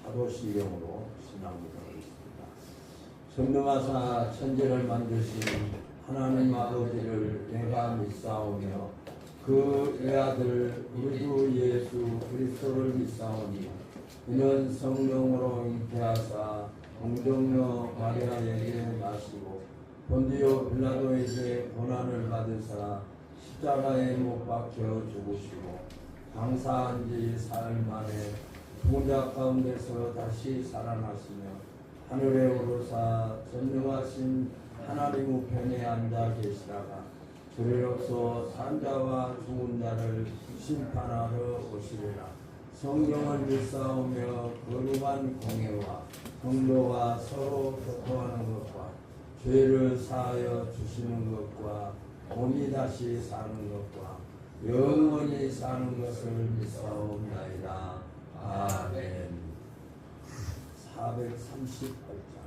사도신경으로 신앙을 있습니다. 전능하사 천지를 만드신 하나님 아버지를 내가 믿사오며 그 외아들 우리 주 예수 그리스도를 믿사오니 이는 성령으로 잉태하사 동정녀 마리아에게 나시고 본디오 빌라도에게 고난을 받으사 십자가에 못 박혀 죽으시고 장사한 지 사흘 만에 죽은 자 가운데서 다시 살아나시며 하늘에 오르사 전능하신 하나님 우편에 앉아 계시다가 저리로서 산자와 죽은 자를 심판하러 오시리라. 성경을 믿사오며 거룩한 공예와 성도가 서로 교통하는 것과 죄를 사하여 주시는 것과 몸이 다시 사는 것과 영원히 사는 것을 믿사옵나이다. 아멘. 438장.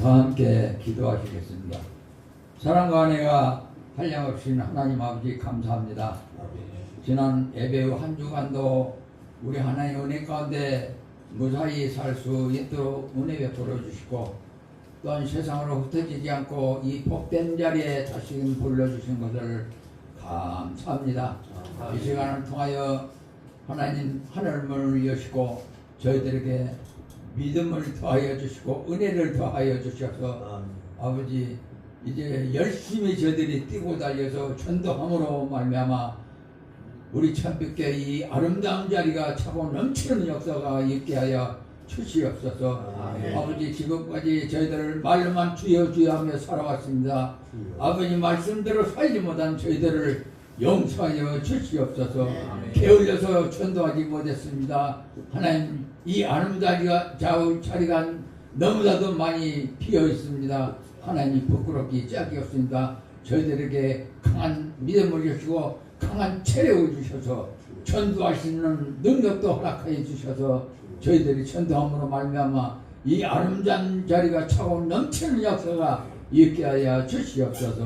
다 함께 기도하시겠습니다. 사랑과 은혜가 한량없인 하나님 아버지 감사합니다. 지난 예배 후 한 주간도 우리 하나님 은혜 가운데 무사히 살 수 있도록 은혜 베풀어 주시고 또한 세상으로 흩어지지 않고 이 복된 자리에 다시금 불러주신 것을 감사합니다. 이 시간을 통하여 하나님 하늘 문을 여시고 저희들에게 믿음을 더하여 주시고 은혜를 더하여 주셔서 아버지 이제 열심히 저희들이 뛰고 달려서 전도함으로 말미암아 우리 참빛교회 이 아름다운 자리가 차고 넘치는 역사가 있게 하여 주시옵소서. 아버지 지금까지 저희들을 말로만 주여 주여 하며 살아왔습니다. 아버지 말씀대로 살지 못한 저희들을 용서하여 주시옵소서. 게을려서 전도하지 못했습니다. 하나님 이 아름다운 자리가 너무나도 많이 비어 있습니다. 하나님 부끄럽기 짝이 없습니다. 저희들에게 강한 믿음을 주시고 강한 체력을 주셔서 전도할 수 있는 능력도 허락하여 주셔서 저희들이 전도함으로 말미암아 이 아름다운 자리가 차고 넘치는 역사가 있게 하여 주시옵소서.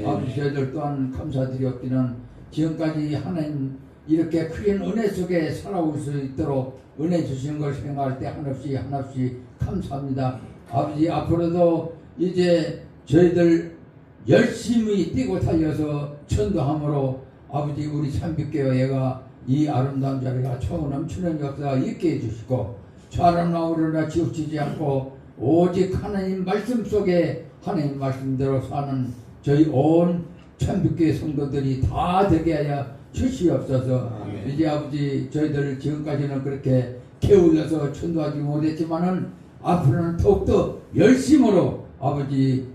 아버지 저희들 또한 감사드렸기는 지금까지 하나님 이렇게 큰 은혜 속에 살아올 수 있도록 은혜 주신 걸 생각할 때 한없이 감사합니다. 아버지 앞으로도 이제 저희들 열심히 뛰고 달려서 전도함으로 아버지 우리 참빛교회가 이 아름다운 자리가 차고 넘치는 역사가 있게 해주시고 좌로나 우로나 치우치지 않고 오직 하나님 말씀 속에 하나님 말씀대로 사는 저희 온 참빛교회 성도들이 다 되게 하여 주시옵소서. 이제 아버지 저희들 지금까지는 그렇게 게을러서 전도하지 못했지만은 앞으로는 더욱더 열심으로 아버지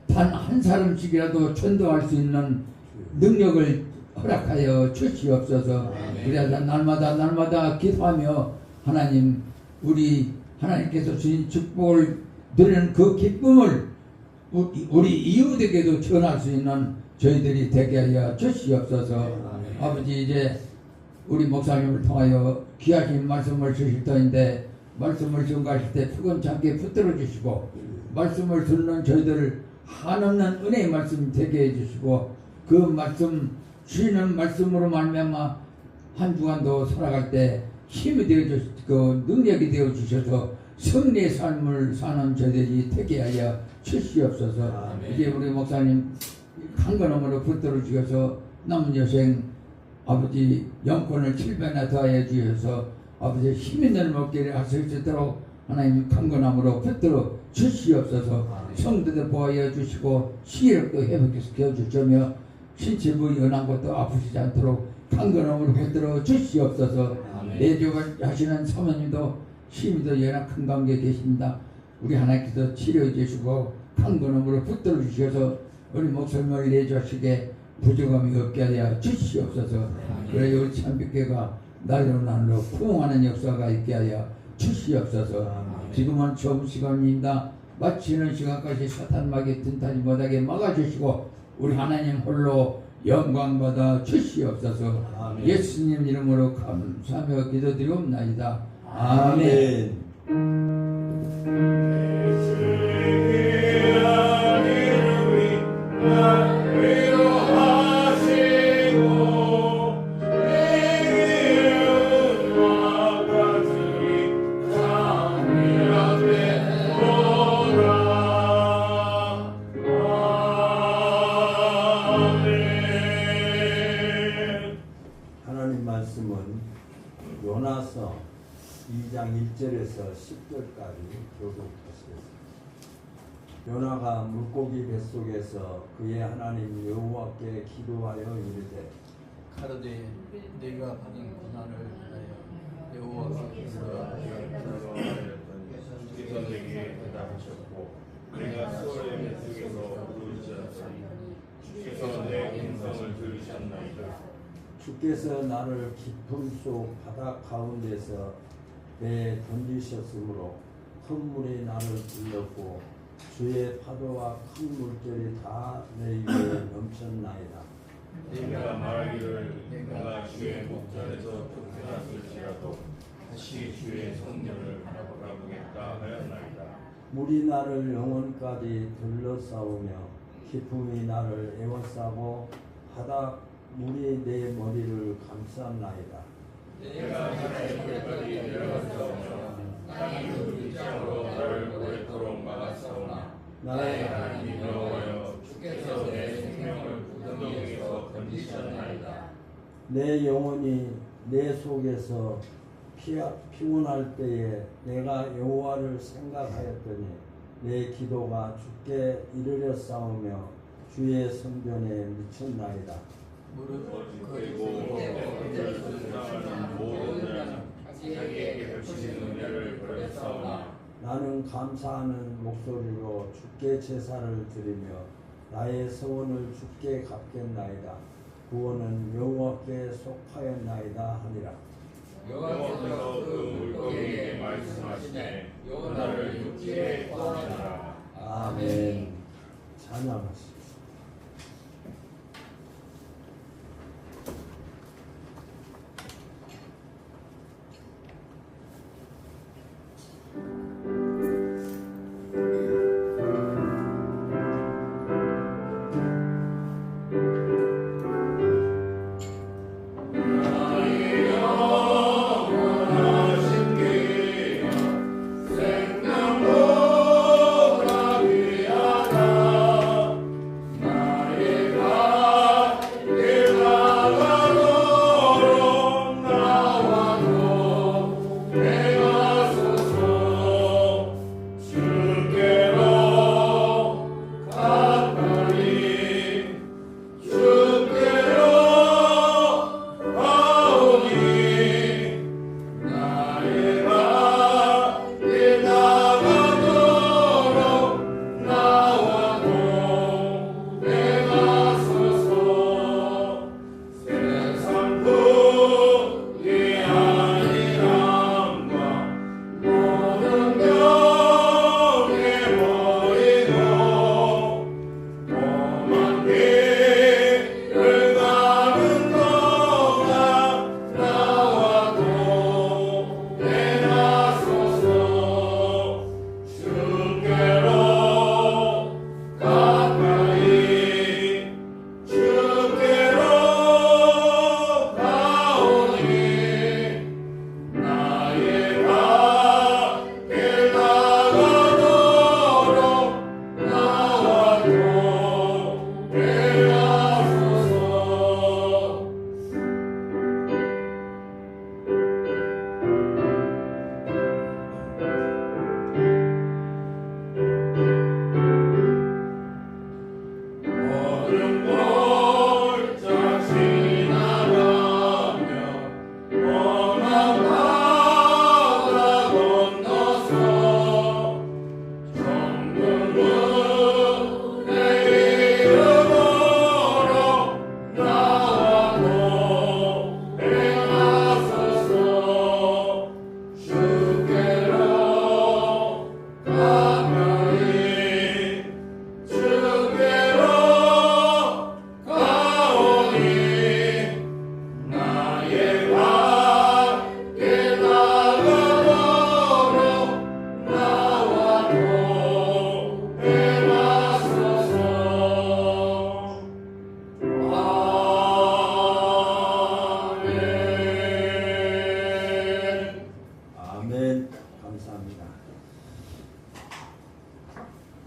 단 한 사람씩이라도 전도할 수 있는 능력을 허락하여 주시옵소서. 그래서 날마다 기도하며 하나님 우리 하나님께서 주신 축복을 드리는 그 기쁨을 우리 이웃에게도 전할 수 있는 저희들이 되게 하여 주시옵소서. 아버지 이제 우리 목사님을 통하여 귀하신 말씀을 주실 터인데 말씀을 전가하실 때 피곤찮게 붙들어 주시고 말씀을 듣는 저희들을 한없는 은혜의 말씀 되게 해주시고 그 말씀 주시는 말씀으로 말미암아 한 주간도 살아갈 때 힘이 되어 그 능력이 되어 주셔서 승리의 삶을 사는 저희들이 되게 하여 주시옵소서. 이제 우리 목사님 강건함으로 붙들어 주셔서 남은 여생 아버지 영권을 7배나 더하여 주셔서 아버지 힘 있는 먹기를 할 수 있도록 하나님 강건함으로 붙들어 주시옵소서. 성도들 보호하여 주시고 시력도 회복시켜 주시며 신체 부위 연한 것도 아프시지 않도록 강건함으로 붙들어 주시옵소서. 내조를 하시는 사모님도 힘이도 연약한 가운데 계십니다. 우리 하나님께서 치료해 주시고 강건함으로 붙들어 주셔서 우리 목숨을 내주시게 부족함이 없게 하여 주시옵소서. 그래 우리 참빛교회가 날로 날로 부흥하는 역사가 있게 하여 주시옵소서. 지금은 좋은 시간입니다. 마치는 시간까지 사탄마귀 든타지 못하게 막아주시고 우리 하나님 홀로 영광 받아 주시옵소서. 예수님 이름으로 감사하며 기도드리옵나이다. 아멘. 하나님 말씀은 요나서 2장 1절에서 10절까지 교독하시겠습니다. 요나가 물고기 뱃속에서 그의 하나님 여호와께 기도하여 이르되 가로되 내가 받은 고난을 하여 여호와께서 주께서 내게 대답하셨고 내가 수월의 뱃속에서 울지 않으니 주께서 내 음성을 들으셨나이다. 주께서 나를 깊음 속 바다 가운데서 배에 던지셨으므로 큰 물이 나를 불렀고 주의 파도와 큰 물결이 다 내 위에 넘쳤나이다. 내가 말하기를 내가 주의 목전에서 쫓겨났을지라도 다시 주의 성령을 바라보겠다 하였나이다. 물이 나를 영혼까지 둘러싸우며 깊음이 나를 에워싸고 바다 물이 내 머리를 감쌌나이다. 내가 하늘까지 내려갔사오며 땅이 그 입장으로 나를 오랫도록 막았사오나 나의 하나님 여호와여 주께서 내 생명을 성경에서 건지셨나이다. 내 영혼이 내 속에서 피곤할 때에 내가 여호와를 생각하였더니 내 기도가 주께 이르려 싸우며 주의 성전에 미쳤나이다. 무릇 그리고 그를 순상하는 모든 자는 자기에게 펼치는 은혜를 버렸사오나 나는 감사하는 목소리로 주께 제사를 드리며 나의 서원을 주께 갚겠나이다. 구원은 여호와께 속하였나이다 하니라. 여호와께서 그 물고기에게 말씀하시되 나를 육지에 떠나라. 아멘. 찬양하시오.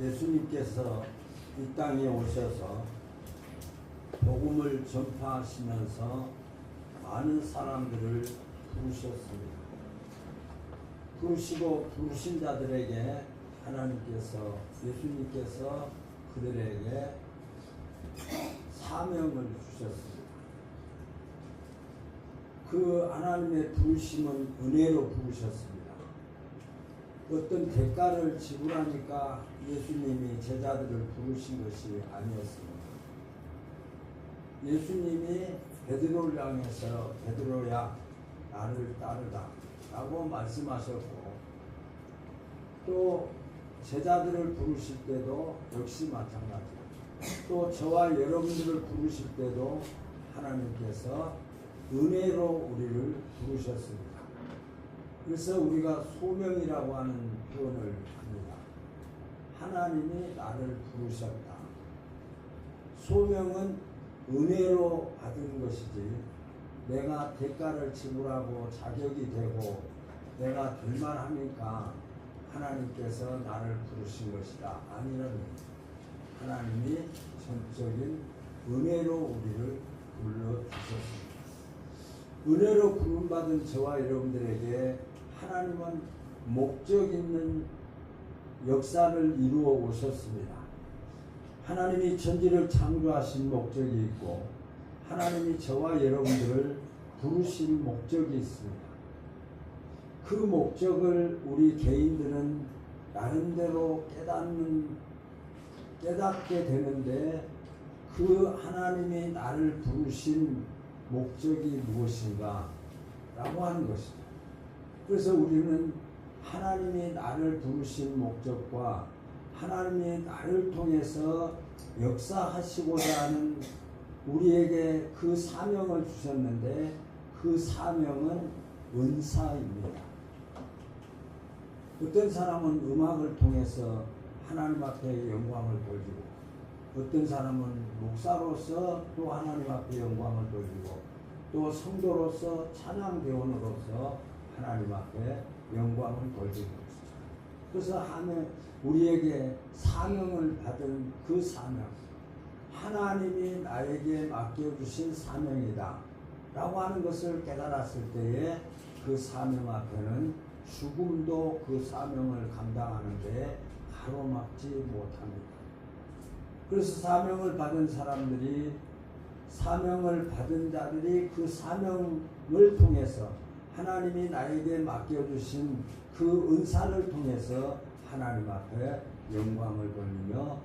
예수님께서 이 땅에 오셔서 복음을 전파하시면서 많은 사람들을 부르셨습니다. 부르시고 부르신 자들에게 하나님께서, 예수님께서 그들에게 사명을 주셨습니다. 그 하나님의 부르심은 은혜로 부르셨습니다. 어떤 대가를 지불하니까 예수님이 제자들을 부르신 것이 아니었습니다. 예수님이 베드로를 향해서 베드로야 나를 따르라 라고 말씀하셨고, 또 제자들을 부르실 때도 역시 마찬가지입니다. 또 저와 여러분들을 부르실 때도 하나님께서 은혜로 우리를 부르셨습니다. 그래서 우리가 소명이라고 하는 표현을 합니다. 하나님이 나를 부르셨다. 소명은 은혜로 받은 것이지 내가 대가를 지불하고 자격이 되고 내가 될 만하니까 하나님께서 나를 부르신 것이다. 아니라는, 하나님이 전적인 은혜로 우리를 불러주셨습니다. 은혜로 부름받은 저와 여러분들에게 하나님은 목적 있는 역사를 이루어 오셨습니다. 하나님이 천지를 창조하신 목적이 있고 하나님이 저와 여러분들을 부르신 목적이 있습니다. 그 목적을 우리 개인들은 나름대로 깨닫게 되는데 그 하나님이 나를 부르신 목적이 무엇인가 라고 하는 것이죠. 그래서 우리는 하나님이 나를 부르신 목적과 하나님이 나를 통해서 역사하시고자 하는 우리에게 그 사명을 주셨는데 그 사명은 은사입니다. 어떤 사람은 음악을 통해서 하나님 앞에 영광을 돌리고 어떤 사람은 목사로서 또 하나님 앞에 영광을 돌리고 또 성도로서 찬양대원으로서 하나님 앞에 영광을 돌리고 있습니다. 그래서 우리에게 사명을 받은 그 사명, 하나님이 나에게 맡겨주신 사명이다 라고 하는 것을 깨달았을 때에 그 사명 앞에는 죽음도 그 사명을 감당하는데 가로막지 못합니다. 그래서 사명을 받은 사람들이, 사명을 받은 자들이 그 사명을 통해서 하나님이 나에게 맡겨주신 그 은사를 통해서 하나님 앞에 영광을 돌리며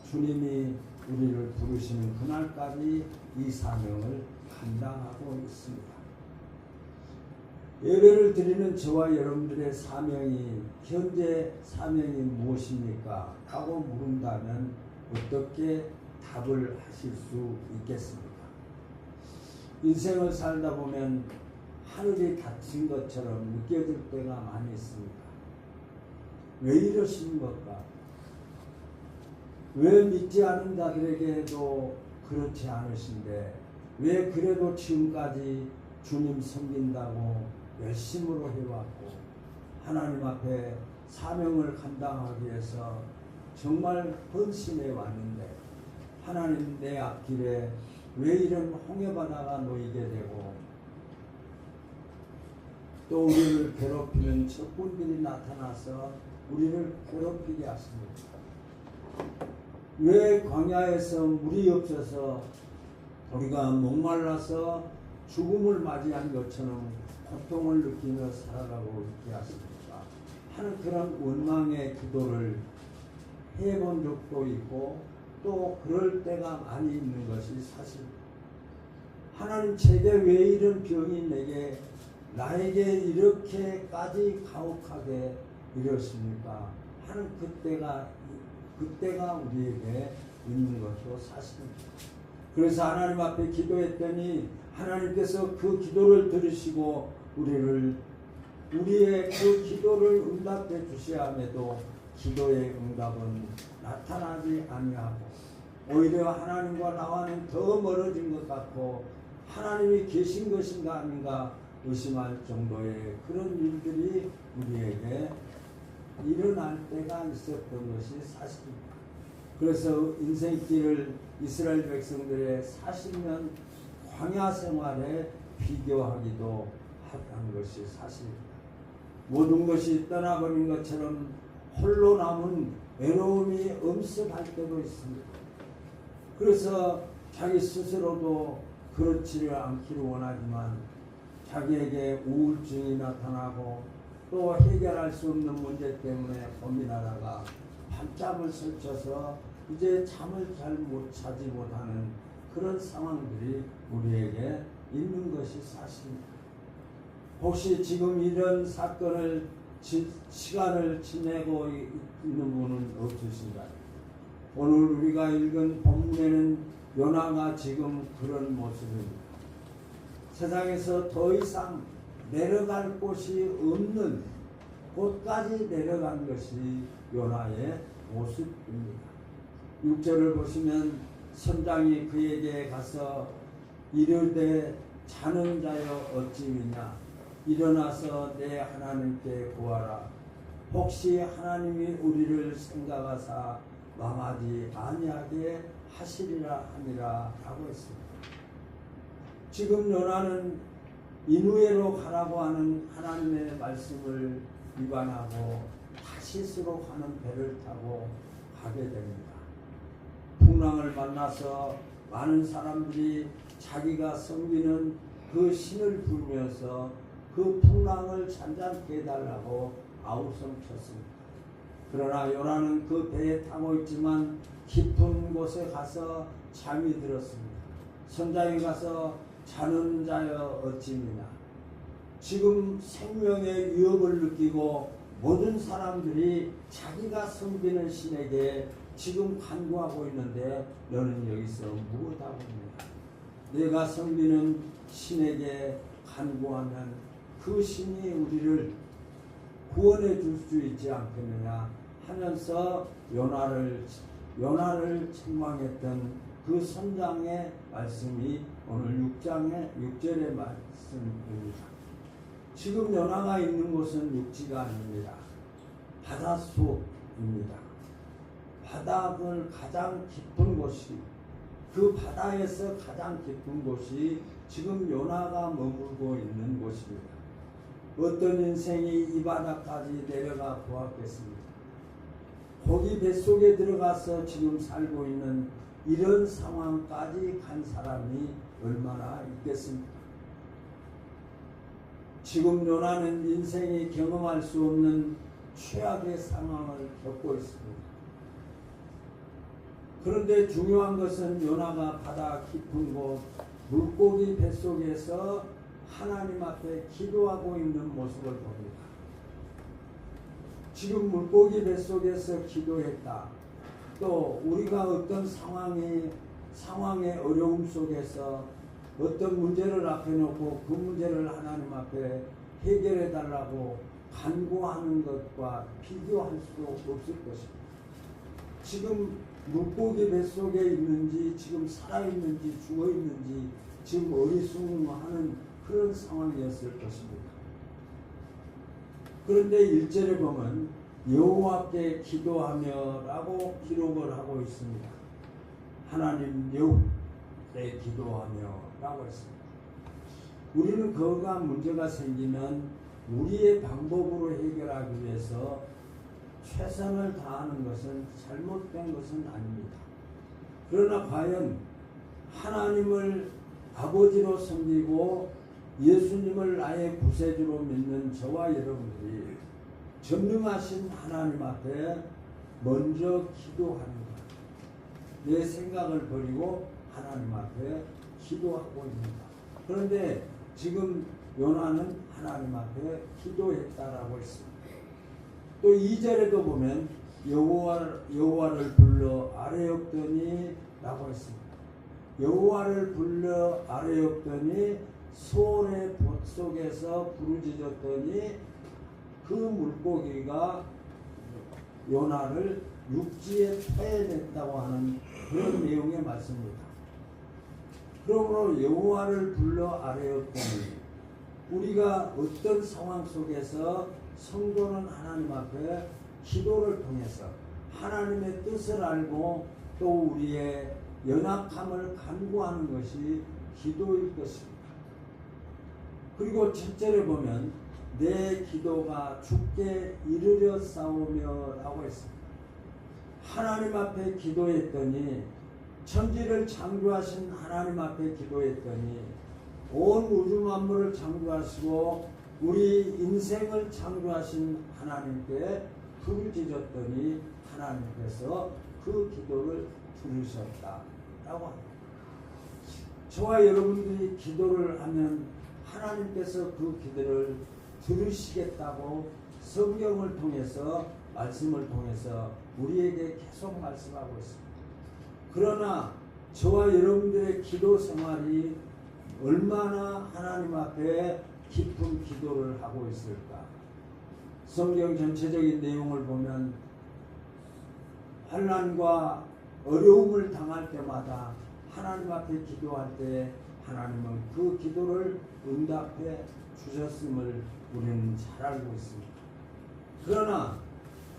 주님이 우리를 부르시는 그날까지 이 사명을 감당하고 있습니다. 예배를 드리는 저와 여러분들의 사명이, 현재 사명이 무엇입니까? 하고 물은다면 어떻게 답을 하실 수 있겠습니까? 인생을 살다 보면 하늘이 닫힌 것처럼 느껴질 때가 많이 있습니다. 왜 이러시는 걸까? 왜 믿지 않은 자들에게도 그렇지 않으신데 왜 그래도 지금까지 주님 섬긴다고 열심으로 해왔고 하나님 앞에 사명을 감당하기 위해서 정말 헌신해 왔는데 하나님 내 앞길에 왜 이런 홍해바다가 놓이게 되고 또 우리를 괴롭히는 적군들이 나타나서 우리를 괴롭히게 하십니다. 왜 광야에서 물이 없어서 우리가 목말라서 죽음을 맞이한 것처럼 고통을 느끼며 살아가고 있게 하십니까? 하는 그런 원망의 기도를 해본 적도 있고 또 그럴 때가 많이 있는 것이 사실입니다. 하나님 제게 왜 이런 병이 나에게 이렇게까지 가혹하게 이러십니까? 하는 그때가 우리에게 있는 것도 사실입니다. 그래서 하나님 앞에 기도했더니 하나님께서 그 기도를 들으시고 우리의 그 기도를 응답해 주셔야 함에도 기도의 응답은 나타나지 아니하고 오히려 하나님과 나와는 더 멀어진 것 같고 하나님이 계신 것인가 아닌가 의심할 정도의 그런 일들이 우리에게 일어날 때가 있었던 것이 사실입니다. 그래서 인생길을 이스라엘 백성들의 40년 광야 생활에 비교하기도 한 것이 사실입니다. 모든 것이 떠나버린 것처럼 홀로 남은 외로움이 엄습할 때도 있습니다. 그래서 자기 스스로도 그렇지를 않기를 원하지만 자기에게 우울증이 나타나고 또 해결할 수 없는 문제 때문에 고민하다가 밤잠을 설쳐서 이제 잠을 잘 자지 못하는 그런 상황들이 우리에게 있는 것이 사실입니다. 혹시 지금 이런 사건을 시간을 지내고 있는 분은 없으신가요? 오늘 우리가 읽은 본문에는 요나가 지금 그런 모습입니다. 세상에서 더 이상 내려갈 곳이 없는 곳까지 내려간 것이 요나의 모습입니다. 6절을 보시면 선장이 그에게 가서 이르되 자는 자여 어찌미냐 일어나서 내 하나님께 구하라. 혹시 하나님이 우리를 생각하사 망하지 아니하게 하시리라 하니라 라고 했습니다. 지금 요나는 이누에로 가라고 하는 하나님의 말씀을 위반하고 타시스로 가는 배를 타고 가게 됩니다. 풍랑을 만나서 많은 사람들이 자기가 섬기는 그 신을 부르면서 그 풍랑을 잔잔케 해달라고 아우성 쳤습니다. 그러나 요나는 그 배에 타고 있지만 깊은 곳에 가서 잠이 들었습니다. 선장에 가서 자는 자여 어찌미냐. 지금 생명의 위협을 느끼고 모든 사람들이 자기가 섬기는 신에게 지금 간구하고 있는데 너는 여기서 무엇하고 있느냐. 내가 섬기는 신에게 간구하면 그 신이 우리를 구원해 줄 수 있지 않겠느냐 하면서 요나를 책망했던 그 선장의 말씀이 오늘 6절의 말씀입니다. 지금 요나가 있는 곳은 육지가 아닙니다. 바닷속입니다. 바닥을 가장 깊은 곳이, 그 바다에서 가장 깊은 곳이 지금 요나가 머물고 있는 곳입니다. 어떤 인생이 이 바닥까지 내려가 보았겠습니까? 거기 뱃속에 들어가서 지금 살고 있는 이런 상황까지 간 사람이 얼마나 있겠습니까? 지금 요나는 인생이 경험할 수 없는 최악의 상황을 겪고 있습니다. 그런데 중요한 것은 요나가 바다 깊은 곳 물고기 뱃속에서 하나님 앞에 기도하고 있는 모습을 봅니다. 지금 물고기 뱃속에서 기도했다. 또 우리가 어떤 상황의 어려움 속에서 어떤 문제를 앞에 놓고 그 문제를 하나님 앞에 해결해 달라고 간구하는 것과 비교할 수 없을 것입니다. 지금 물고기 뱃속에 있는지 지금 살아있는지 죽어있는지 지금 어리숙하는 그런 상황이었을 것입니다. 그런데 1절에 보면 여호와께 기도하며 라고 기록을 하고 있습니다. 하나님 여호와께 기도하며 라고 했습니다. 우리는 그가 문제가 생기면 우리의 방법으로 해결하기 위해서 최선을 다하는 것은 잘못된 것은 아닙니다. 그러나 과연 하나님을 아버지로 섬기고 예수님을 나의 구세주로 믿는 저와 여러분들이 전능하신 하나님 앞에 먼저 기도하는 것, 내 생각을 버리고 하나님 앞에 기도하고 있는다. 그런데 지금 요나는 하나님 앞에 기도했다라고 했습니다. 또 2절에도 보면 여호와를 불러 아뢰었더니 라고 했습니다. 여호와를 불러 아뢰었더니 소의 봇 속에서 부르짖었더니 그 물고기가 요나를 육지에 토해냈다고 하는 그런 내용의 말씀입니다. 그러므로 여호와를 불러 아뢰었더니 우리가 어떤 상황 속에서 성도는 하나님 앞에 기도를 통해서 하나님의 뜻을 알고 또 우리의 연약함을 간구하는 것이 기도일 것입니다. 그리고 7절에 보면 내 기도가 주께 이르려 싸우며 라고 했습니다. 하나님 앞에 기도했더니 천지를 창조하신 하나님 앞에 기도했더니 온 우주 만물을 창조하시고 우리 인생을 창조하신 하나님께 부르짖었더니 하나님께서 그 기도를 들으셨다라고 합니다. 저와 여러분들이 기도를 하면 하나님께서 그 기도를 들으시겠다고 성경을 통해서 말씀을 통해서 우리에게 계속 말씀하고 있습니다. 그러나 저와 여러분들의 기도 생활이 얼마나 하나님 앞에 깊은 기도를 하고 있을까? 성경 전체적인 내용을 보면 환난과 어려움을 당할 때마다 하나님 앞에 기도할 때 하나님은 그 기도를 응답해 주셨음을 우리는 잘 알고 있습니다. 그러나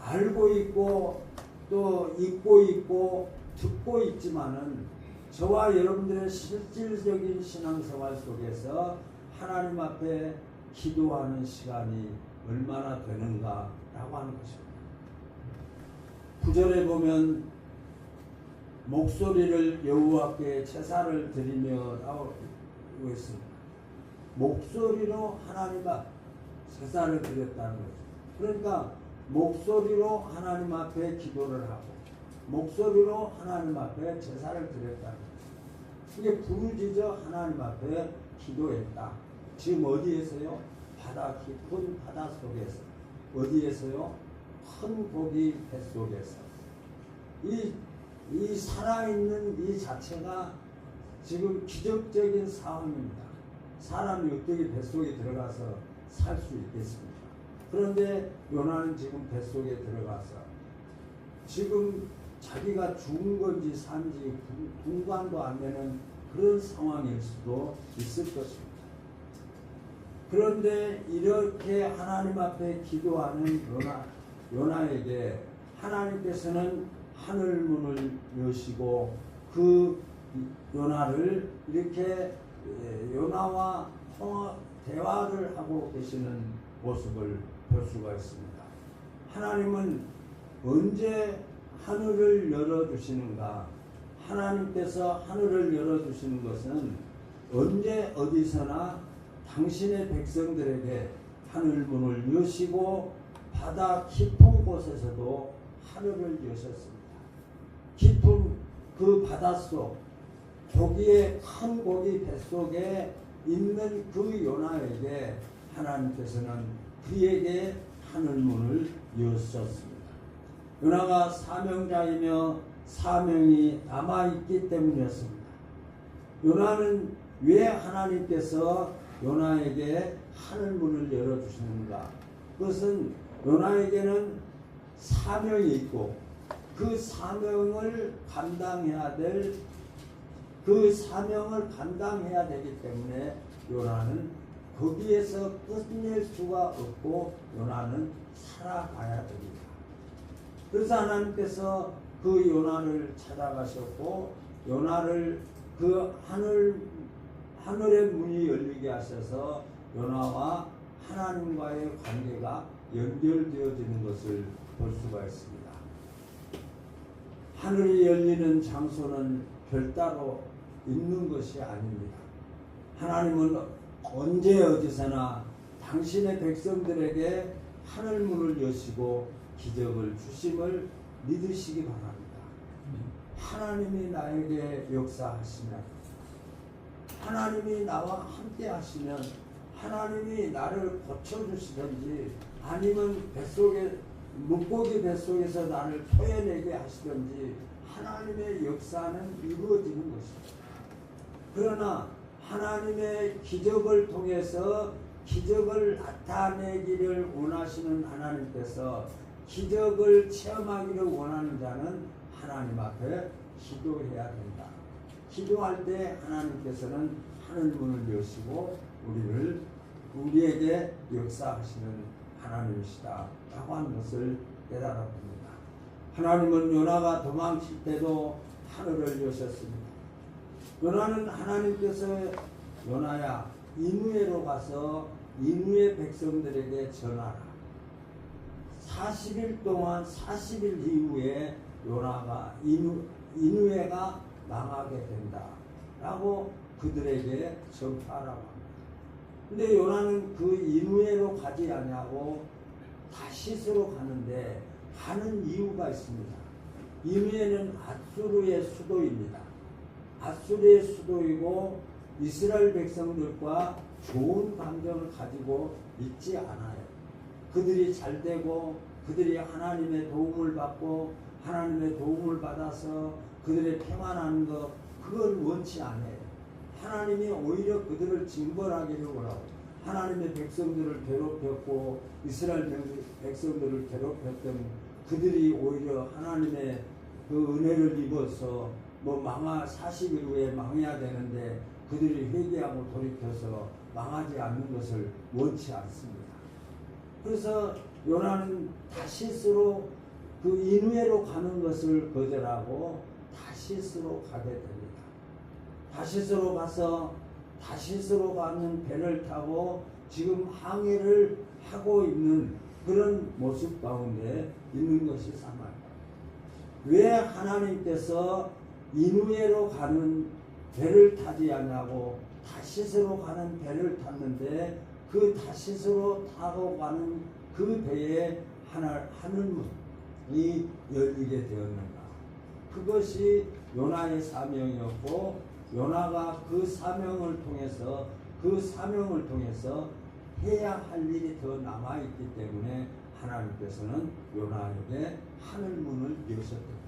알고 있고 또 잊고 있고 듣고 있지만은 저와 여러분들의 실질적인 신앙생활 속에서 하나님 앞에 기도하는 시간이 얼마나 되는가라고 하는 것입니다. 9절에 보면 목소리를 여호와께 제사를 드리며 나오고 있습니다. 목소리로 하나님 앞 제사를 드렸다는 거죠. 그러니까 목소리로 하나님 앞에 기도를 하고 목소리로 하나님 앞에 제사를 드렸다는 거죠. 이게 부르짖어 하나님 앞에 기도했다. 지금 어디에서요? 바다 깊은 바다 속에서. 어디에서요? 큰 고기 뱃속에서. 이 살아있는 이 자체가 지금 기적적인 상황입니다. 사람이 어떻게 뱃속에 들어가서 살 수 있겠습니까? 그런데 요나는 지금 뱃속에 들어가서 지금 자기가 죽은 건지 산지 분간도 안 되는 그런 상황일 수도 있을 것입니다. 그런데 이렇게 하나님 앞에 기도하는 요나에게 하나님께서는 하늘 문을 여시고 그 요나를 이렇게 요나와 대화를 하고 계시는 모습을 볼 수가 있습니다. 하나님은 언제 하늘을 열어주시는가? 하나님께서 하늘을 열어주시는 것은 언제 어디서나 당신의 백성들에게 하늘 문을 여시고 바다 깊은 곳에서도 하늘을 여셨습니다. 깊은 그 바닷속 고기의 큰 고기 뱃속에 있는 그 요나에게 하나님께서는 그에게 하늘문을 여셨습니다. 요나가 사명자이며 사명이 남아있기 때문이었습니다. 요나는 왜 하나님께서 요나에게 하늘문을 열어주시는가? 그것은 요나에게는 사명이 있고 그 사명을 감당해야 될 그 사명을 감당해야 되기 때문에 요나는 거기에서 끝낼 수가 없고 요나는 살아가야 됩니다. 그래서 하나님께서 그 요나를 찾아가셨고 요나를 그 하늘의 문이 열리게 하셔서 요나와 하나님과의 관계가 연결되어지는 것을 볼 수가 있습니다. 하늘이 열리는 장소는 별따로 있는 것이 아닙니다. 하나님은 언제 어디서나 당신의 백성들에게 하늘문을 여시고 기적을 주심을 믿으시기 바랍니다. 하나님이 나에게 역사하시면 하나님이 나와 함께 하시면 하나님이 나를 고쳐주시든지 아니면 물고기 뱃속에서 나를 토해내게 하시든지 하나님의 역사는 이루어지는 것입니다. 그러나 하나님의 기적을 통해서 기적을 나타내기를 원하시는 하나님께서 기적을 체험하기를 원하는 자는 하나님 앞에 기도해야 된다. 기도할 때 하나님께서는 하늘문을 여시고 우리에게 역사하시는 하나님이시다 라고 하는 것을 깨달아 봅니다. 하나님은 요나가 도망칠 때도 하늘을 여셨습니다. 요나는 하나님께서 요나야 니느웨로 가서 니느웨 백성들에게 전하라. 40일 동안 40일 이후에 요나가 니느웨가 망하게 된다 라고 그들에게 전파하라고 합니다. 근데 요나는 그 니느웨로 가지 않냐고 다시스로 가는데 가는 이유가 있습니다. 니느웨는 아수르의 수도입니다. 아수르의 수도이고 이스라엘 백성들과 좋은 감정을 가지고 있지 않아요. 그들이 잘 되고 그들이 하나님의 도움을 받고 하나님의 도움을 받아서 그들의 평안한 것 그걸 원치 않아요. 하나님이 오히려 그들을 징벌하기를 원하고 하나님의 백성들을 괴롭혔고 이스라엘 백성들을 괴롭혔던 그들이 오히려 하나님의 그 은혜를 입어서 40일 후에 망해야 되는데 그들이 회개하고 돌이켜서 망하지 않는 것을 원치 않습니다. 그래서 요나는 다시스로 그 니느웨로 가는 것을 거절하고 다시스로 가게 됩니다. 다시스로 가서 다시스로 가는 배를 타고 지금 항해를 하고 있는 그런 모습 가운데 있는 것이 사마리아. 왜 하나님께서 니느웨로 가는 배를 타지 않냐고 다시스로 가는 배를 탔는데 그 다시스로 타고 가는 그 배에 하늘문이 열리게 되었는가. 그것이 요나의 사명이었고 요나가 그 사명을 통해서 해야 할 일이 더 남아있기 때문에 하나님께서는 요나에게 하늘문을 여셨다.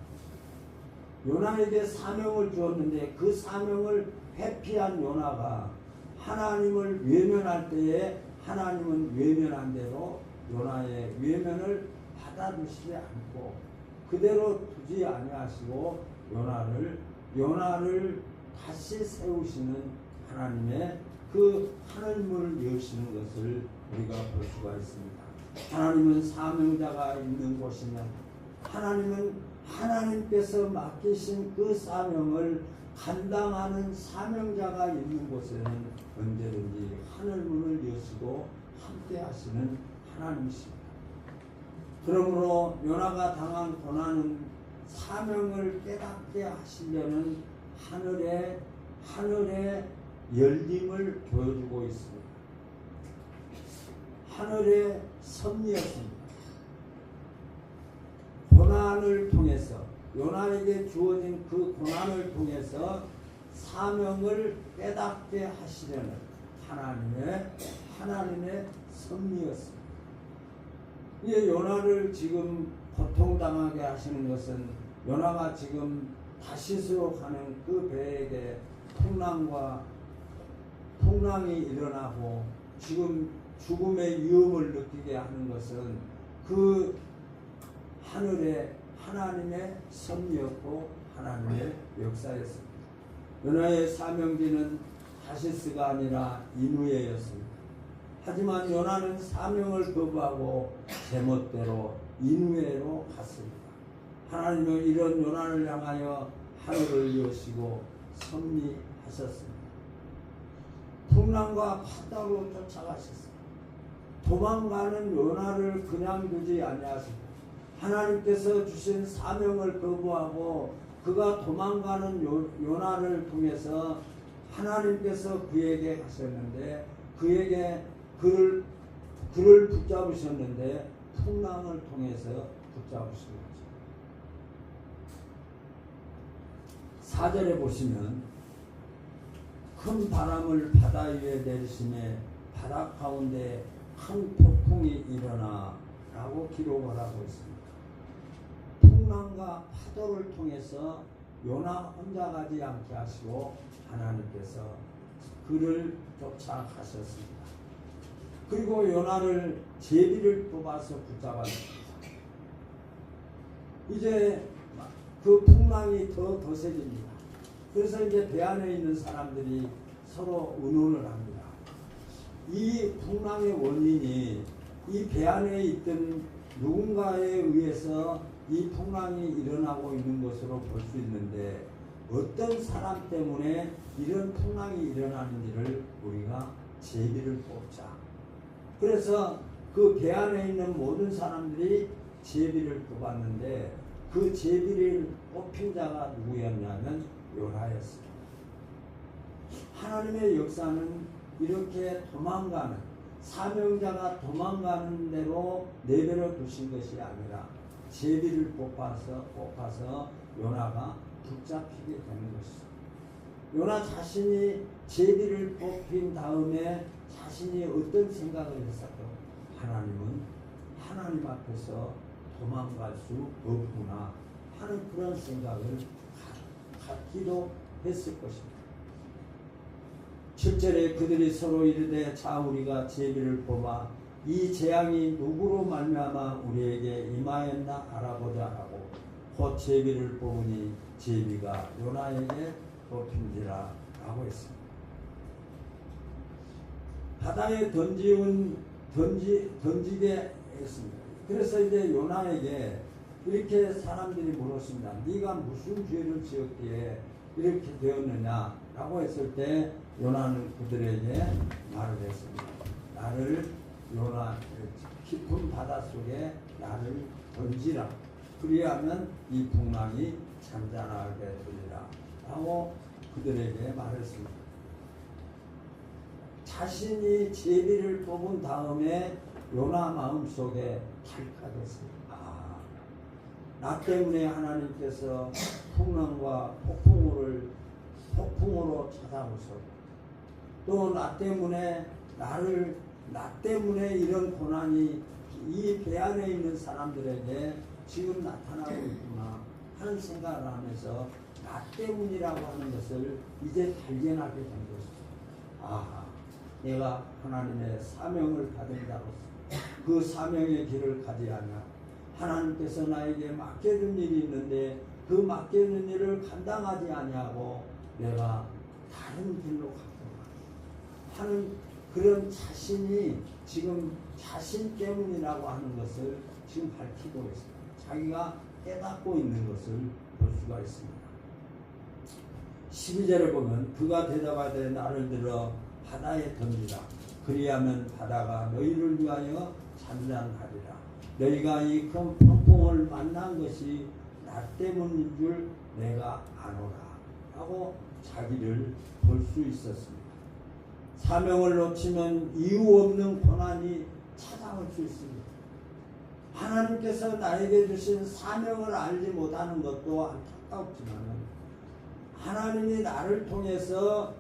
요나에게 사명을 주었는데 그 사명을 회피한 요나가 하나님을 외면할 때에 하나님은 외면한 대로 요나의 외면을 받아주시지 않고 그대로 두지 아니하시고 요나를 다시 세우시는 하나님의 그 하늘문을 여시는 것을 우리가 볼 수가 있습니다. 하나님은 사명자가 있는 곳이면 하나님은 하나님께서 맡기신 그 사명을 감당하는 사명자가 있는 곳에는 언제든지 하늘문을 여시고 함께 하시는 하나님이십니다. 그러므로 요나가 당한 고난은 사명을 깨닫게 하시려는 하늘의 열림을 보여주고 있습니다. 하늘의 섭리였습니다. 고난을 통해서 요나에게 주어진 그 고난을 통해서 사명을 깨닫게 하시려는 하나님의 섭리였습니다. 이 요나를 지금 고통당하게 하시는 것은 요나가 지금 다시스로 가는 그 배에게 풍랑이 일어나고 지금 죽음의 위험을 느끼게 하는 것은 그 하나님의 섭리였고 하나님의 역사였습니다. 요나의 사명지는 다시스가 아니라 니느웨였습니다. 하지만 요나는 사명을 거부하고 제멋대로 니느웨로 갔습니다. 하나님은 이런 요나를 향하여 하늘을 여시고 섭리하셨습니다. 풍랑과 바다로 쫓아가셨습니다. 도망가는 요나를 그냥 두지 아니하시고 하나님께서 주신 사명을 거부하고 그가 도망가는 요나를 통해서 하나님께서 그에게 하셨는데 그에게 그를 붙잡으셨는데 풍랑을 통해서 붙잡으신 거죠. 4절에 보시면 큰 바람을 바다 위에 내리심에 바다 가운데 큰 폭풍이 일어나 라고 기록을 하고 있습니다. 풍랑과 파도를 통해서 요나 혼자 가지 않게 하시고 하나님께서 그를 쫓아가셨습니다. 그리고 요나를 제비를 뽑아서 붙잡았습니다. 이제 그 풍랑이 더 거세집니다. 그래서 이제 배 안에 있는 사람들이 서로 의논을 합니다. 이 풍랑의 원인이 이 배 안에 있던 누군가에 의해서 이 풍랑이 일어나고 있는 것으로 볼 수 있는데 어떤 사람 때문에 이런 풍랑이 일어나는지를 우리가 제비를 뽑자. 그래서 그 배 안에 있는 모든 사람들이 제비를 뽑았는데 그 제비를 뽑힌 자가 누구였냐면 요나였습니다. 하나님의 역사는 이렇게 도망가는 사명자가 도망가는 대로 내버려 두신 것이 아니라 제비를 뽑아서 요나가 붙잡히게 되는 것이죠. 요나 자신이 제비를 뽑힌 다음에 자신이 어떤 생각을 했을까? 하나님은 하나님 앞에서 도망갈 수 없구나 하는 그런 생각을 갖기도 했을 것입니다. 7절에 그들이 서로 이르되 자 우리가 제비를 뽑아 이 재앙이 누구로 말미암아 우리에게 임하였나 알아보자 하고 곧 제비를 뽑으니 제비가 요나에게 뽑힌지라 라고 했습니다. 바다에 던지게 했습니다. 그래서 이제 요나에게 이렇게 사람들이 물었습니다. 네가 무슨 죄를 지었기에 이렇게 되었느냐 라고 했을 때 요나는 그들에게 말을 했습니다. 나를 요나 깊은 바닷속에 나를 던지라. 그리하면 이 풍랑이 잔잔하게 되리라 라고 그들에게 말했습니다. 자신이 제비를 뽑은 다음에 요나 마음속에 탈락했습니다. 나 때문에 하나님께서 풍랑과 폭풍으로 찾아오셔. 또 나 때문에 나 때문에 이런 고난이 이 배 안에 있는 사람들에게 지금 나타나고 있구나 하는 생각을 하면서 나 때문이라고 하는 것을 이제 발견하게 된 것이죠. 내가 하나님의 사명을 받은 자로서 그 사명의 길을 가지 않아 하나님께서 나에게 맡겨준 일이 있는데 그 맡겨준 일을 감당하지 아니하고 내가 다른 길로 갔구나 하는 그런 자신이 지금 자신 때문이라고 하는 것을 지금 밝히고 있습니다. 자기가 깨닫고 있는 것을 볼 수가 있습니다. 12절을 보면 그가 대답하되 나를 들어 바다에 던지라. 그리하면 바다가 너희를 위하여 잔잔하리라. 너희가 이 큰 폭풍을 만난 것이 나 때문인 줄 내가 아노라 하고 자기를 볼 수 있었습니다. 사명을 놓치면 이유 없는 고난이 찾아올 수 있습니다. 하나님께서 나에게 주신 사명을 알지 못하는 것도 안타깝지만 하나님이 나를 통해서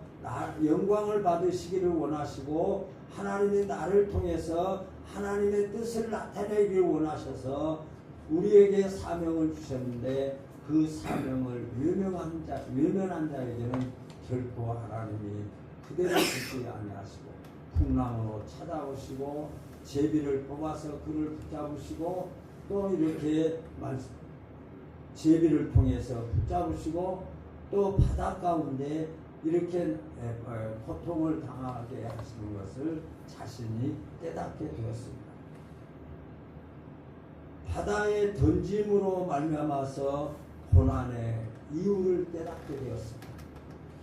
영광을 받으시기를 원하시고 하나님이 나를 통해서 하나님의 뜻을 나타내기를 원하셔서 우리에게 사명을 주셨는데 그 사명을 외면한 자에게는 결코 하나님이 그대로 주지 아니하시고 풍랑으로 찾아오시고 제비를 뽑아서 그를 붙잡으시고 또 이렇게 제비를 통해서 붙잡으시고 또 바다 가운데 이렇게 고통을 당하게 하시는 것을 자신이 깨닫게 되었습니다. 바다에 던짐으로 말미암아서 고난의 이유를 깨닫게 되었습니다.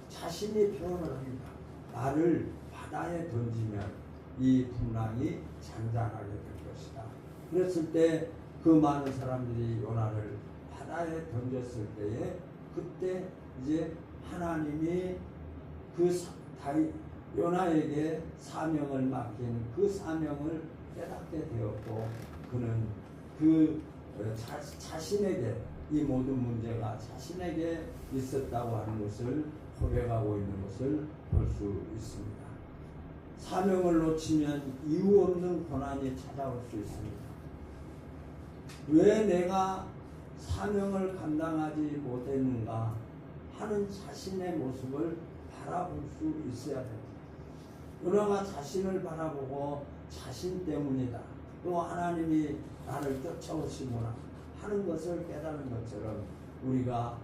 자신이 표현을 합니다. 나를 바다에 던지면 이 풍랑이 잔잔하게 될 것이다. 그랬을 때 그 많은 사람들이 요나를 바다에 던졌을 때에 그때 이제 하나님이 요나에게 사명을 맡긴 그 사명을 깨닫게 되었고 그는 자신에게 이 모든 문제가 자신에게 있었다고 하는 것을 고백하고 있는 것을 볼 수 있습니다. 사명을 놓치면 이유 없는 고난이 찾아올 수 있습니다. 왜 내가 사명을 감당하지 못했는가 하는 자신의 모습을 바라볼 수 있어야 됩니다. 요나가 자신을 바라보고 자신 때문이다. 또 하나님이 나를 쫓아오시구나 하는 것을 깨달은 것처럼 우리가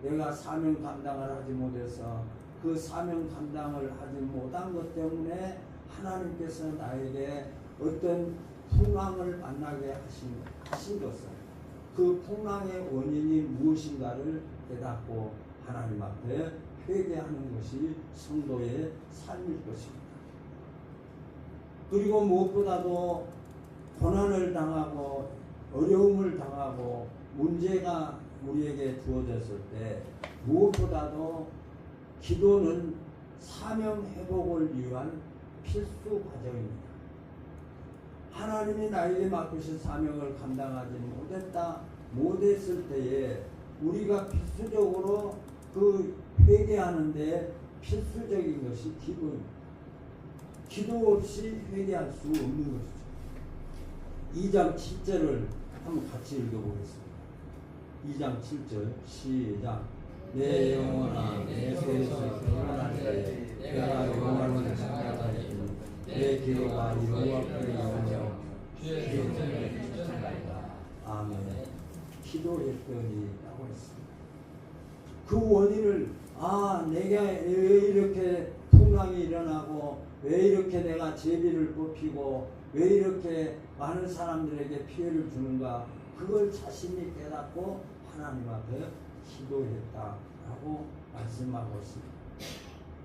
내가 사명 감당을 하지 못해서 그 사명 감당을 하지 못한 것 때문에 하나님께서 나에게 어떤 풍랑을 만나게 하신 것은 그 풍랑의 원인이 무엇인가를 깨닫고 하나님 앞에 회개하는 것이 성도의 삶일 것입니다. 그리고 무엇보다도 고난을 당하고 어려움을 당하고 문제가 우리에게 주어졌을 때 무엇보다도 기도는 사명 회복을 위한 필수 과정입니다. 하나님이 나에게 맡기신 사명을 감당하지 못했을 때에 우리가 필수적으로 그 회개하는데 필수적인 것이 기도입니다. 기도 없이 회개할 수 없는 것이죠. 2장 7절을 한번 같이 읽어보겠습니다. 2장 7절 시작. 내 영혼아 내 속에서 평안할 때 내가 여호와를 생각하였으니 내 기도가 여호와께 이르며 주의 성전에 추천하리라. 아멘. 기도했더니 라고 했습니다. 그 원인을 내가 왜 이렇게 풍랑이 일어나고 왜 이렇게 내가 제비를 뽑히고 왜 이렇게 많은 사람들에게 피해를 주는가 그걸 자신이 깨닫고 하나님 앞에 기도했다라고 말씀하고 있습니다.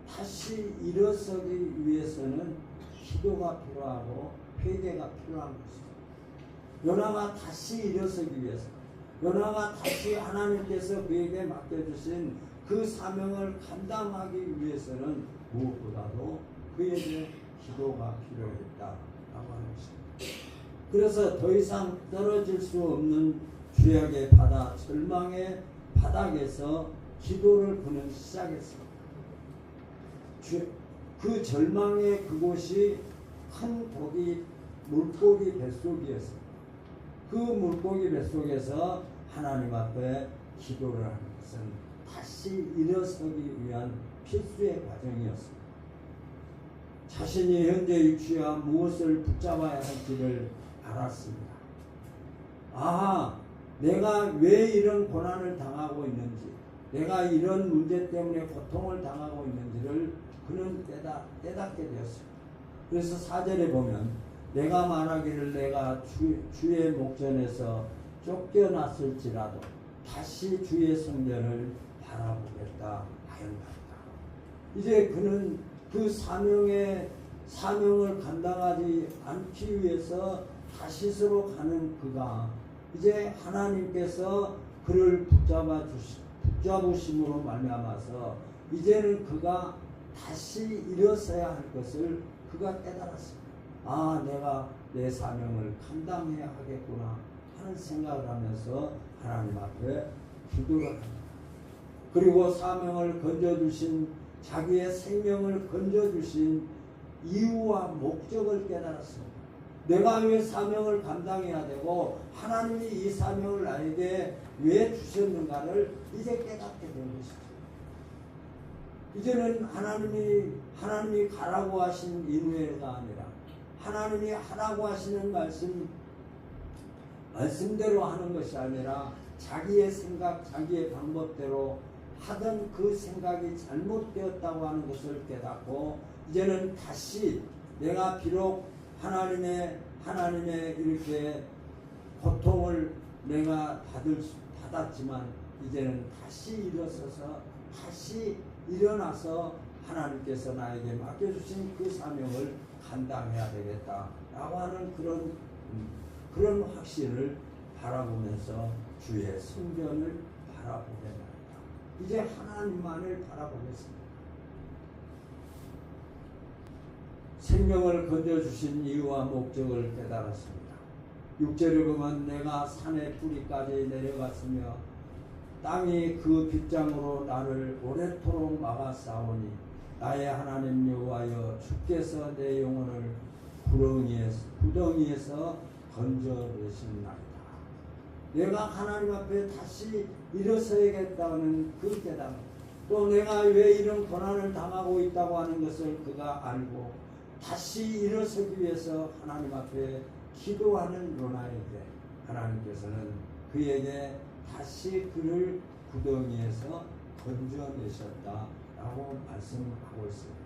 다시 일어서기 위해서는 기도가 필요하고 회개가 필요한 것이죠. 요나가 다시 일어서기 위해서, 요나가 다시 하나님께서 그에게 맡겨주신 그 사명을 감당하기 위해서는 무엇보다도 그에게 기도가 필요했다라고 하는 것입니다. 그래서 더 이상 떨어질 수 없는 죄악의 바다, 절망의 바닥에서 기도를 그는 시작했습니다. 그 절망의 그곳이 큰 물고기 뱃속이었습니다. 그 물고기 뱃속에서 하나님 앞에 기도를 하는 것은 다시 일어서기 위한 필수의 과정이었습니다. 자신이 현재 위치와 무엇을 붙잡아야 할지를 알았습니다. 아, 내가 왜 이런 고난을 당하고 있는지, 내가 이런 문제 때문에 고통을 당하고 있는지를 그는 깨닫게 되었습니다. 그래서 4절에 보면 내가 말하기를 내가 주의 목전에서 쫓겨났을지라도 다시 주의 성전을 바라보겠다 하였나이다. 이제 그는 그 사명을 감당하지 않기 위해서 다시스로 가는 그가 이제 하나님께서 그를 붙잡으심으로 말미암아서 이제는 그가 다시 일어서야 할 것을 그가 깨달았습니다. 아, 내가 내 사명을 감당해야 하겠구나 하는 생각을 하면서 하나님 앞에 기도를 합니다. 그리고 사명을 건져주신, 자기의 생명을 건져주신 이유와 목적을 깨달았습니다. 내가 왜 사명을 감당해야 되고 하나님이 이 사명을 나에게 왜 주셨는가를 이제 깨닫게 된 것이죠. 이제는 하나님이 가라고 하신 인후가 아니라 하나님이 하라고 하시는 말씀대로 하는 것이 아니라 자기의 생각, 자기의 방법대로 하던 그 생각이 잘못되었다고 하는 것을 깨닫고 이제는 다시 내가 비록 하나님의 이렇게 고통을 내가 받았지만 이제는 다시 일어서서 다시 일어나서 하나님께서 나에게 맡겨주신 그 사명을 감당해야 되겠다라고 하는 그런 확신을 바라보면서 주의 성전을 바라보게 됩니다. 이제 하나님만을 바라보겠습니다. 생명을 건져주신 이유와 목적을 깨달았습니다. 6절에 보면 내가 산의 뿌리까지 내려갔으며 땅이 그 빗장으로 나를 오래도록 막아싸우니 나의 하나님 여호와여 주께서 내 영혼을 구덩이에서 건져내신나이다. 내가 하나님 앞에 다시 일어서야겠다는 그 깨달음, 또 내가 왜 이런 고난을 당하고 있다고 하는 것을 그가 알고 다시 일어서기 위해서 하나님 앞에 기도하는 요나에게 하나님께서는 그에게 다시 그를 구덩이에서 건져내셨다라고 말씀하고 있습니다.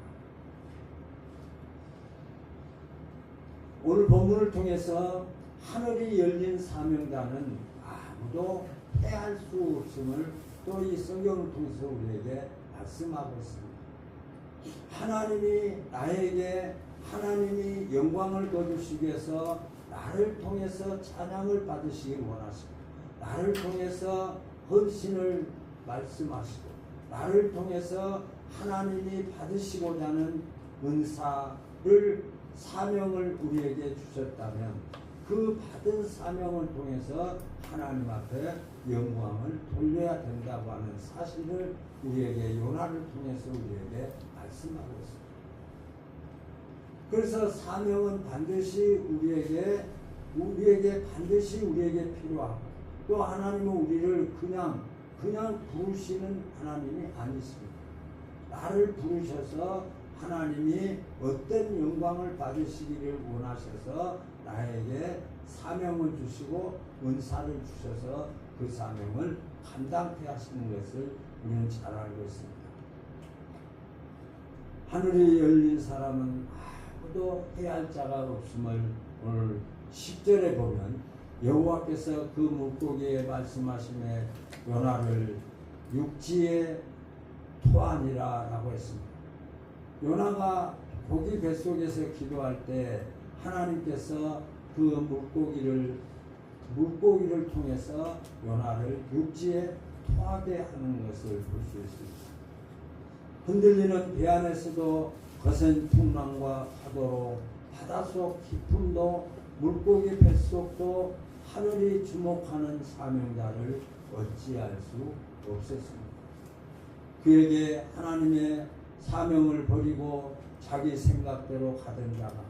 오늘 본문을 통해서 하늘이 열린 사명단은 아무도 해할 수 없음을 또 이 성경을 통해서 우리에게 말씀하고 있습니다. 하나님이 영광을 거두시기 위해서 나를 통해서 찬양을 받으시기 원하십니다. 나를 통해서 헌신을 말씀하시고 나를 통해서 하나님이 받으시고자 하는 은사를 사명을 우리에게 주셨다면 그 받은 사명을 통해서 하나님 앞에 영광을 돌려야 된다고 하는 사실을 우리에게 요나를 통해서 우리에게 말씀하고 있습니다. 그래서 사명은 반드시 우리에게 필요하고 또 하나님은 우리를 그냥 부르시는 하나님이 아니십니다. 나를 부르셔서 하나님이 어떤 영광을 받으시기를 원하셔서 나에게 사명을 주시고 은사를 주셔서 그 사명을 감당케 하시는 것을 우리는 잘 알고 있습니다. 하늘이 열린 사람은 아무도 해야 할 자가 없음을 오늘 10절에 보면 여호와께서 그 물고기에 말씀하심에 요나를 육지의 토하니라 라고 했습니다. 요나가 고기 뱃속에서 기도할 때 하나님께서 그 물고기를 통해서 요나를 육지에 토하게 하는 것을 볼 수 있습니다. 흔들리는 배 안에서도 거센 풍랑과 파도로 바닷속 깊음도 물고기 뱃속도 하늘이 주목하는 사명자를 어찌할 수 없었습니다. 그에게 하나님의 사명을 버리고 자기 생각대로 가던 자가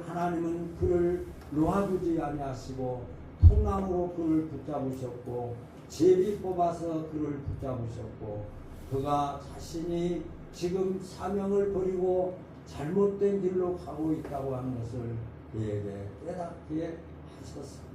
하나님은 그를 놓아두지 아니하시고 통나무로 그를 붙잡으셨고 제비 뽑아서 그를 붙잡으셨고 그가 자신이 지금 사명을 버리고 잘못된 길로 가고 있다고 하는 것을 그에게 깨닫게 하셨습니다.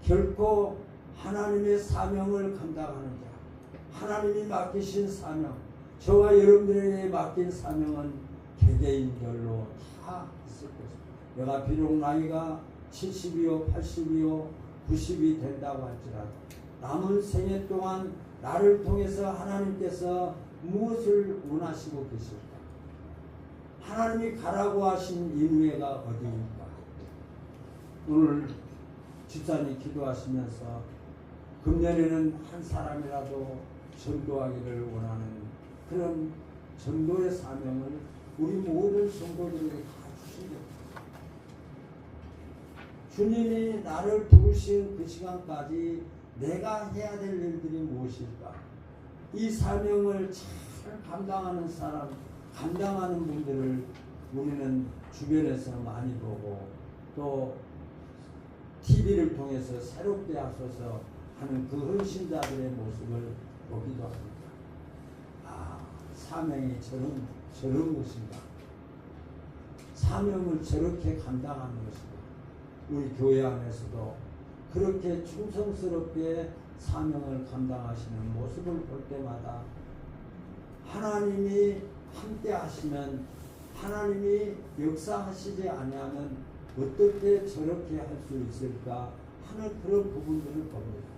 결코 하나님의 사명을 감당하는 자, 하나님이 맡기신 사명, 저와 여러분들에게 맡긴 사명은 개개인별로 다 있을 것입니다. 내가 비록 나이가 70이요 80이요 90이 된다고 할지라도 남은 생애 동안 나를 통해서 하나님께서 무엇을 원하시고 계실까? 하나님이 가라고 하신 이유가 어디입니까? 오늘 집사님 기도하시면서 금년에는 한 사람이라도 전도하기를 원하는 그런 전도의 사명을 우리 모든 성도들에게 다 주시겠다. 주님이 나를 부르신 그 시간까지 내가 해야 될 일들이 무엇일까? 이 사명을 잘 감당하는 분들을 우리는 주변에서 많이 보고 또 TV를 통해서 새롭게 하소서 하는 그 헌신자들의 모습을 보기도 합니다. 사명이 저런 것인가? 사명을 저렇게 감당하는 것인가? 우리 교회 안에서도 그렇게 충성스럽게 사명을 감당하시는 모습을 볼 때마다 하나님이 함께 하시면 하나님이 역사하시지 아니하면 어떻게 저렇게 할 수 있을까 하는 그런 부분들을 봅니다.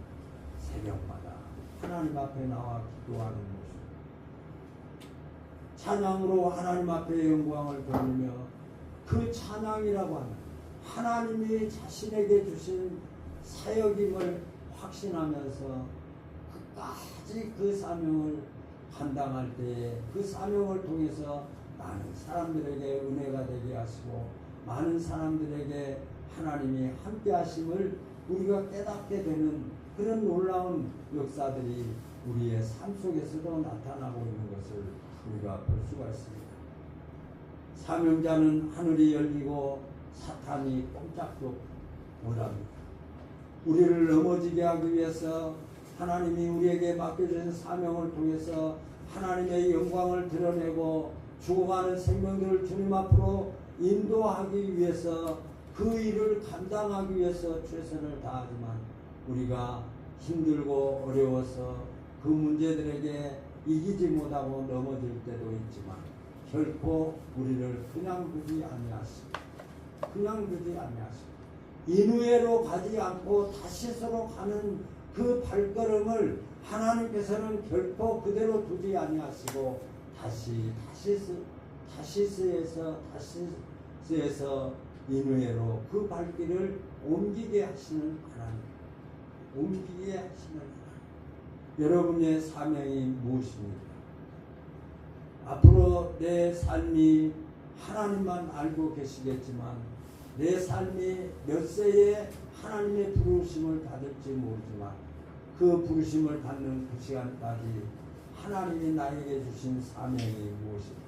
새벽마다 하나님 앞에 나와 기도하는 모습, 찬양으로 하나님 앞에 영광을 돌리며 그 찬양이라고 하는 하나님이 자신에게 주신 사역임을 확신하면서 끝까지 그 사명을 감당할 때에 그 사명을 통해서 많은 사람들에게 은혜가 되게 하시고 많은 사람들에게 하나님이 함께 하심을 우리가 깨닫게 되는 그런 놀라운 역사들이 우리의 삶 속에서도 나타나고 있는 것을 우리가 볼 수가 있습니다. 사명자는 하늘이 열리고 사탄이 꼼짝도 못합니다. 우리를 넘어지게 하기 위해서 하나님이 우리에게 맡겨주신 사명을 통해서 하나님의 영광을 드러내고 죽어가는 생명들을 주님 앞으로 인도하기 위해서 그 일을 감당하기 위해서 최선을 다하지만 우리가 힘들고 어려워서 그 문제들에게 이기지 못하고 넘어질 때도 있지만 결코 우리를 그냥 두지 아니하시고 인후회로 가지 않고 다시스로 가는 그 발걸음을 하나님께서는 결코 그대로 두지 아니하시고 다시스에서 인후회로 그 발길을 옮기게 하시는 하나님. 여러분의 사명이 무엇입니까? 앞으로 내 삶이 하나님만 알고 계시겠지만 내 삶이 몇 세에 하나님의 부르심을 받을지 모르지만 그 부르심을 받는 그 시간까지 하나님이 나에게 주신 사명이 무엇일까?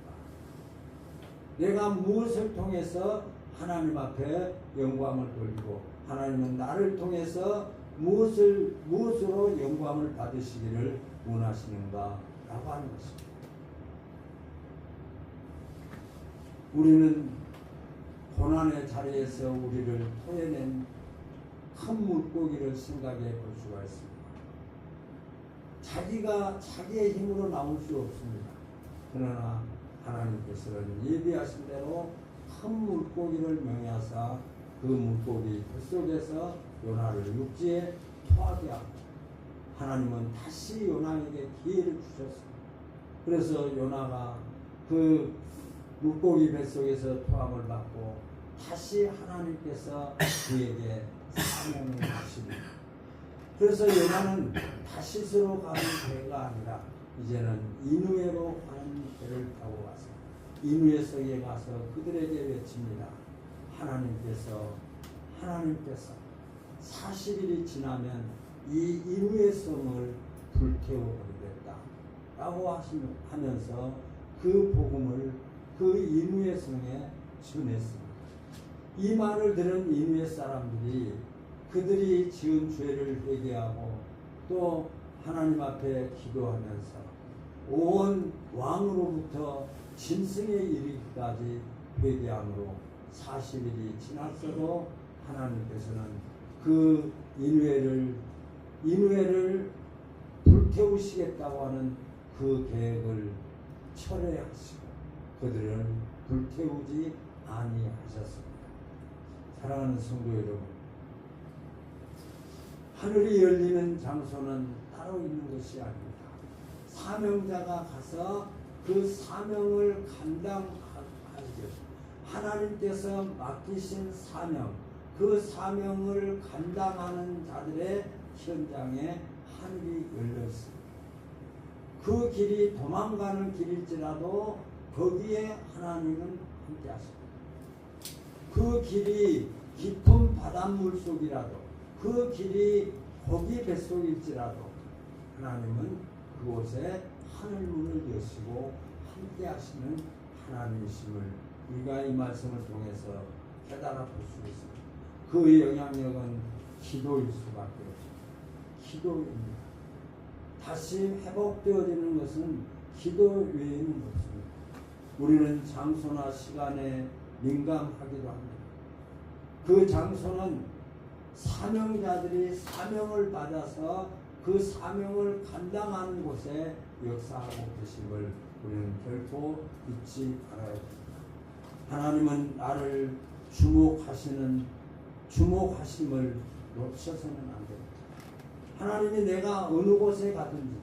내가 무엇을 통해서 하나님 앞에 영광을 돌리고 하나님은 나를 통해서 무엇으로 영광을 받으시기를 원하시는가 라고 하는 것입니다. 우리는 고난의 자리에서 우리를 토해낸 큰 물고기를 생각해 볼 수가 있습니다. 자기가 자기의 힘으로 나올 수 없습니다. 그러나 하나님께서는 예비하신 대로 큰 물고기를 명하사 그 그 물고기 뱃속에서 요나를 육지에 토하게 하고 하나님은 다시 요나에게 기회를 주셨습니다. 그래서 요나가 그 물고기 뱃속에서 토함을 받고 다시 하나님께서 그에게 사명을 주십니다. 그래서 요나는 다시스로 가는 배가 아니라 이제는 이누에로 가는 배를 타고 가서 이누에 성에 가서 그들에게 외칩니다. 하나님께서 40일이 지나면 이 이누의 성을 불태워버리겠다 라고 하면서 그 복음을 그 이누의 성에 전했습니다. 이 말을 들은 이누의 사람들이 그들이 지은 죄를 회개하고 또 하나님 앞에 기도하면서 온 왕으로부터 짐승에 이르기까지 회개함으로 40일이 지났어도 하나님께서는 그 이누에를 불태우시겠다고 하는 그 계획을 철회하시고 그들은 불태우지 아니하셨습니다. 사랑하는 성도 여러분, 하늘이 열리는 장소는 따로 있는 것이 아닙니다. 사명자가 가서 그 사명을 감당하죠. 하나님께서 맡기신 사명, 그 사명을 감당하는 자들의 현장에 하늘이 열려 있습니다. 그 길이 도망가는 길일지라도 거기에 하나님은 함께 하십니다. 그 길이 깊은 바닷물 속이라도 그 길이 고기 뱃속일지라도 하나님은 그곳에 하늘문을 여시고 함께 하시는 하나님이심을 우리가 이 말씀을 통해서 깨달아 볼 수 있습니다. 그 영향력은 기도일 수밖에 없습니다. 기도입니다. 다시 회복되어지는 것은 기도 외에는 없습니다. 우리는 장소나 시간에 민감하기도 합니다. 그 장소는 사명자들이 사명을 받아서 그 사명을 감당하는 곳에 역사하고 계심을 우리는 결코 잊지 말아야 됩니다. 하나님은 나를 주목하심을 놓쳐서는 안 됩니다. 하나님이 내가 어느 곳에 가든지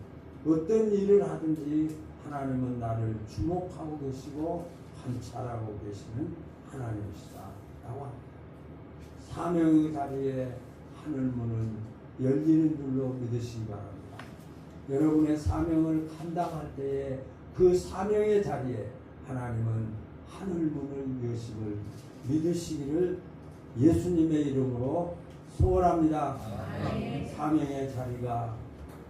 어떤 일을 하든지 하나님은 나를 주목하고 계시고 관찰하고 계시는 하나님이시다 라고 합니다. 사명의 자리에 하늘문은 열리는 줄로 믿으시기 바랍니다. 여러분의 사명을 감당할 때에 그 사명의 자리에 하나님은 하늘문을 여심을 믿으시기를 예수님의 이름으로 소원합니다. 사명의 자리가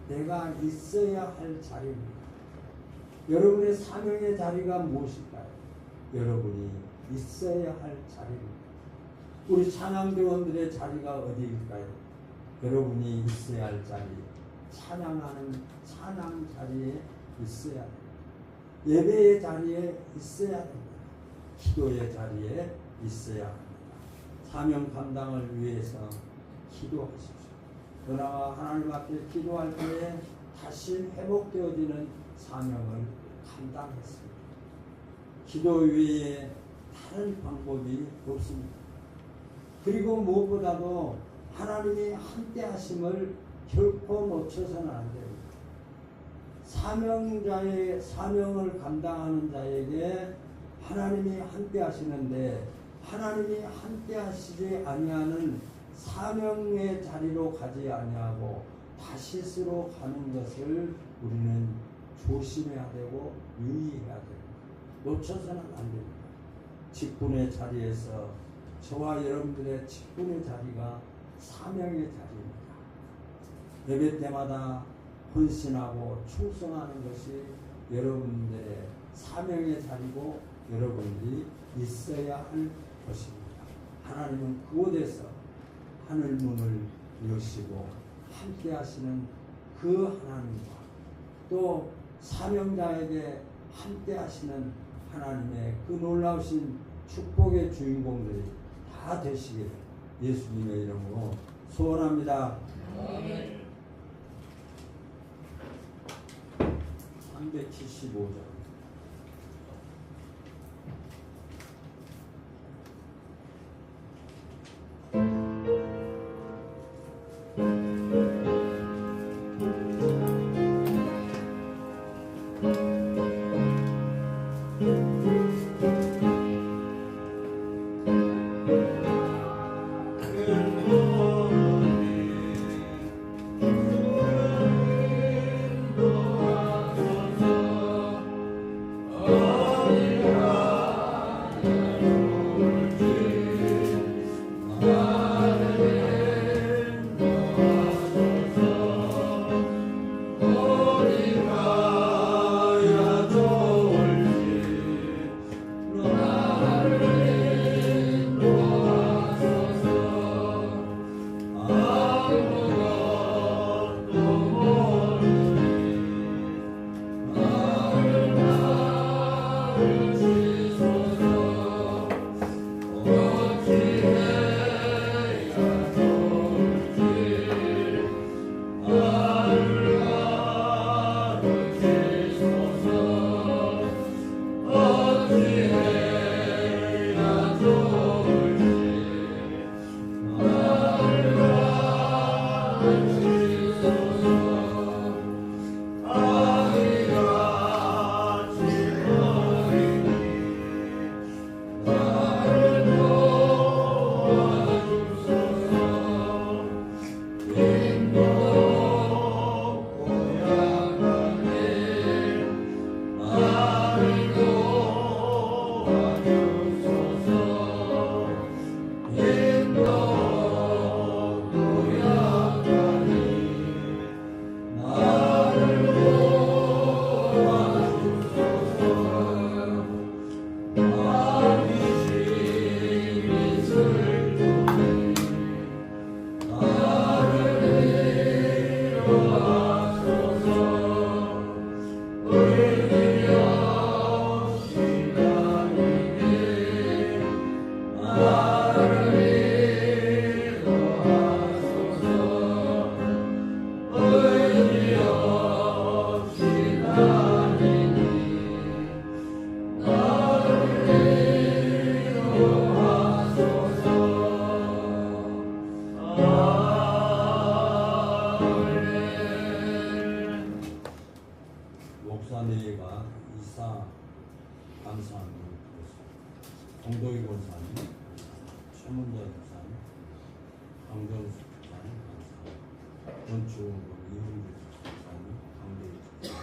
내가 있어야 할 자리입니다. 여러분의 사명의 자리가 무엇일까요? 여러분이 있어야 할 자리입니다. 우리 찬양대원들의 자리가 어디일까요? 여러분이 있어야 할 자리, 찬양하는 찬양 자리에 있어야 합니다. 예배의 자리에 있어야 합니다. 기도의 자리에 있어야 합니다. 사명 감당을 위해서 기도하십시오. 그러나 하나님 앞에 기도할 때에 다시 회복되어지는 사명을 감당했습니다. 기도 외에 다른 방법이 없습니다. 그리고 무엇보다도 하나님이 함께 하심을 결코 놓쳐서는 안 됩니다. 사명자의 사명을 감당하는 자에게 하나님이 함께 하시는데 하나님이 함께 하시지 아니하는 사명의 자리로 가지 아니하고 다시스로 가는 것을 우리는 조심해야 되고 유의해야 됩니다. 놓쳐서는 안 됩니다. 직분의 자리에서 저와 여러분들의 직분의 자리가 사명의 자리입니다. 예배 때마다 헌신하고 충성하는 것이 여러분들의 사명의 자리고 여러분들이 있어야 할 것입니다. 하나님은 그곳에서 하늘문을 여시고 함께 하시는 그 하나님과 또 사명자에게 함께 하시는 하나님의 그 놀라우신 축복의 주인공들이 다 되시기를 예수님의 이름으로 소원합니다. 375절 목사님과 이사 감사하는 동도희 권사님, 최문자 목사님, 강정수 목사님 감사합니다. 건축 이훈주 목사님, 강대희 목사님,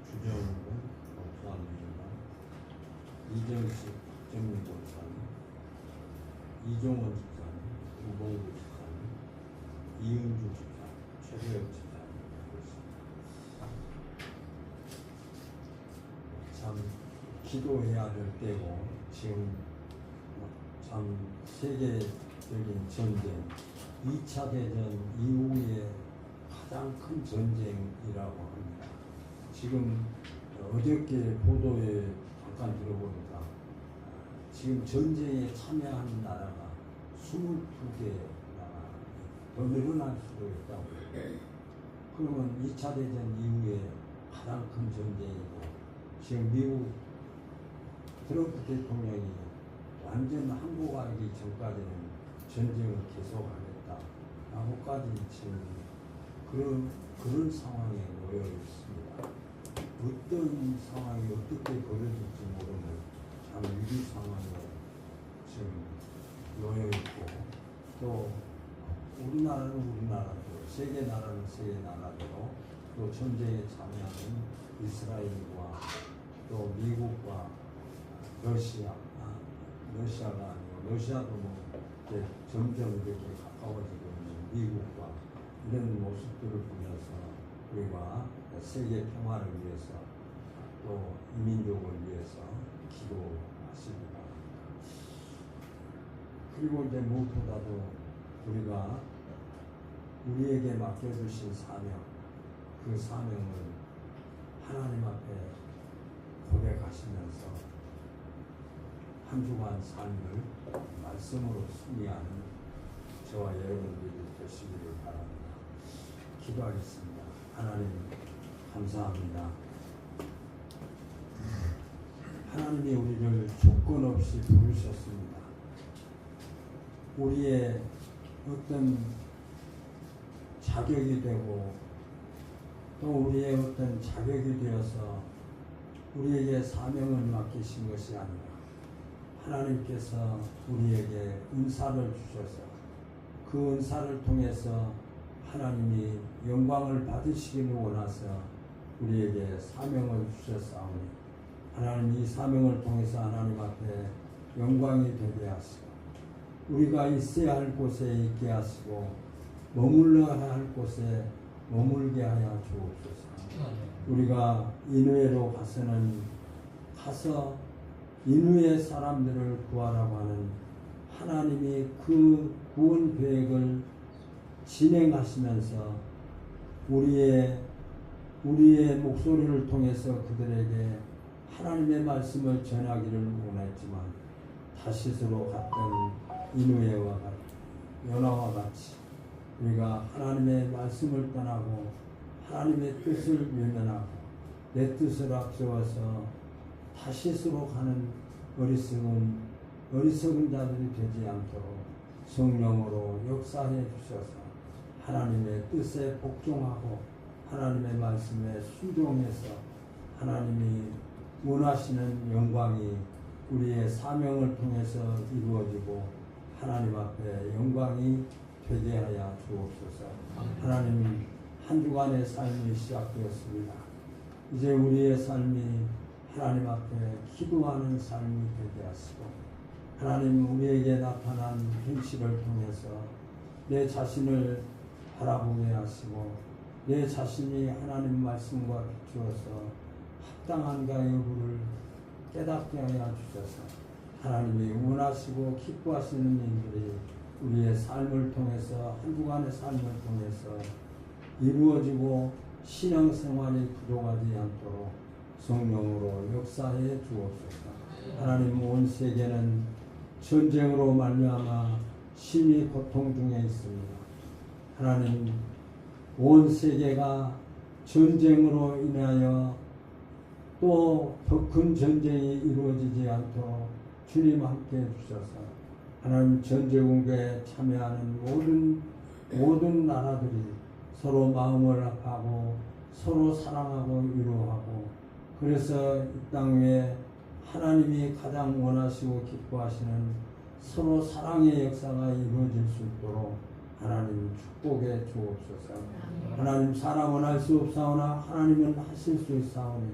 주정훈 목사님과 이정식 정민 목사님, 이종원 집사님, 우봉구 집사님, 이은주 집사님, 최재혁 집사님. 참 기도해야 될 때고 지금 참 세계적인 전쟁 2차 대전 이후에 가장 큰 전쟁이라고 합니다. 지금 어저께 보도에 잠깐 들어보니까 지금 전쟁에 참여한 나라가 22개 나라 더 늘어날 수도 있다고. 그러면 2차 대전 이후에 가장 큰 전쟁이고 지금 미국 트럼프 대통령이 완전 항복하기 전까지는 전쟁을 계속하겠다라고까지 지금 그런 상황에 놓여 있습니다. 어떤 상황이 어떻게 벌어질지 모르는 참 위기 상황에 지금 놓여 있고 또 우리나라는 우리나라대로 세계 나라는 세계 나라대로 또 전쟁에 참여하는 이스라엘과 또 미국과 러시아가 아니고 러시아도 뭐 이제 점점 이렇게 가까워지고 있는 미국과 이런 모습들을 보면서 우리가 세계 평화를 위해서 또 민족을 위해서 기도하십니다. 그리고 이제 무엇보다도 우리가 우리에게 맡겨주신 사명, 그 사명을 하나님 앞에 고백하시면서 한 주간 삶을 말씀으로 승리하는 저와 여러분들이 되시기를 바랍니다. 기도하겠습니다. 하나님 감사합니다. 하나님이 우리를 조건 없이 부르셨습니다. 우리의 어떤 자격이 되고 또 우리의 어떤 자격이 되어서 우리에게 사명을 맡기신 것이 아니라 하나님께서 우리에게 은사를 주셔서 그 은사를 통해서 하나님이 영광을 받으시기를 원하서 우리에게 사명을 주셨사오니 하나님 이 사명을 통해서 하나님 앞에 영광이 되게 하시고 우리가 있어야 할 곳에 있게 하시고 머물러야 할 곳에 머물게 하여 주옵소서. 우리가 인후에로 가서 인후의 사람들을 구하라고 하는 하나님이 그 구원 계획을 진행하시면서 우리의 목소리를 통해서 그들에게 하나님의 말씀을 전하기를 원했지만 다시스로 갔던 이누에와 요나와 같이 우리가 하나님의 말씀을 떠나고 하나님의 뜻을 외면하고 내 뜻을 앞세워서 다시스로 가는 어리석은 자들이 되지 않도록 성령으로 역사해 주셔서 하나님의 뜻에 복종하고 하나님의 말씀에 순종해서 하나님이 원하시는 영광이 우리의 사명을 통해서 이루어지고 하나님 앞에 영광이 되게 하여 주옵소서. 하나님, 한 주간의 삶이 시작되었습니다. 이제 우리의 삶이 하나님 앞에 기도하는 삶이 되게 하시고 하나님 우리에게 나타난 현실을 통해서 내 자신을 바라보게 하시고 내 자신이 하나님 말씀과 비추어서 합당한가 여부를 깨닫게 하여 주셔서 하나님이 원하시고 기뻐하시는 일들이 우리의 삶을 통해서 한 주간의 삶을 통해서 이루어지고 신앙생활이 부족하지 않도록 성령으로 역사해 주옵소서. 하나님, 온 세계는 전쟁으로 말미암아 심히 고통 중에 있습니다. 하나님, 온 세계가 전쟁으로 인하여 또 더 큰 전쟁이 이루어지지 않도록 주님 함께 해주셔서 하나님, 전제공부에 참여하는 모든 나라들이 서로 마음을 합하고 서로 사랑하고 위로하고 그래서 이 땅 위에 하나님이 가장 원하시고 기뻐하시는 서로 사랑의 역사가 이루어질 수 있도록 하나님 축복해 주옵소서. 하나님, 사람은 할 수 없사오나 하나님은 하실 수 있사오니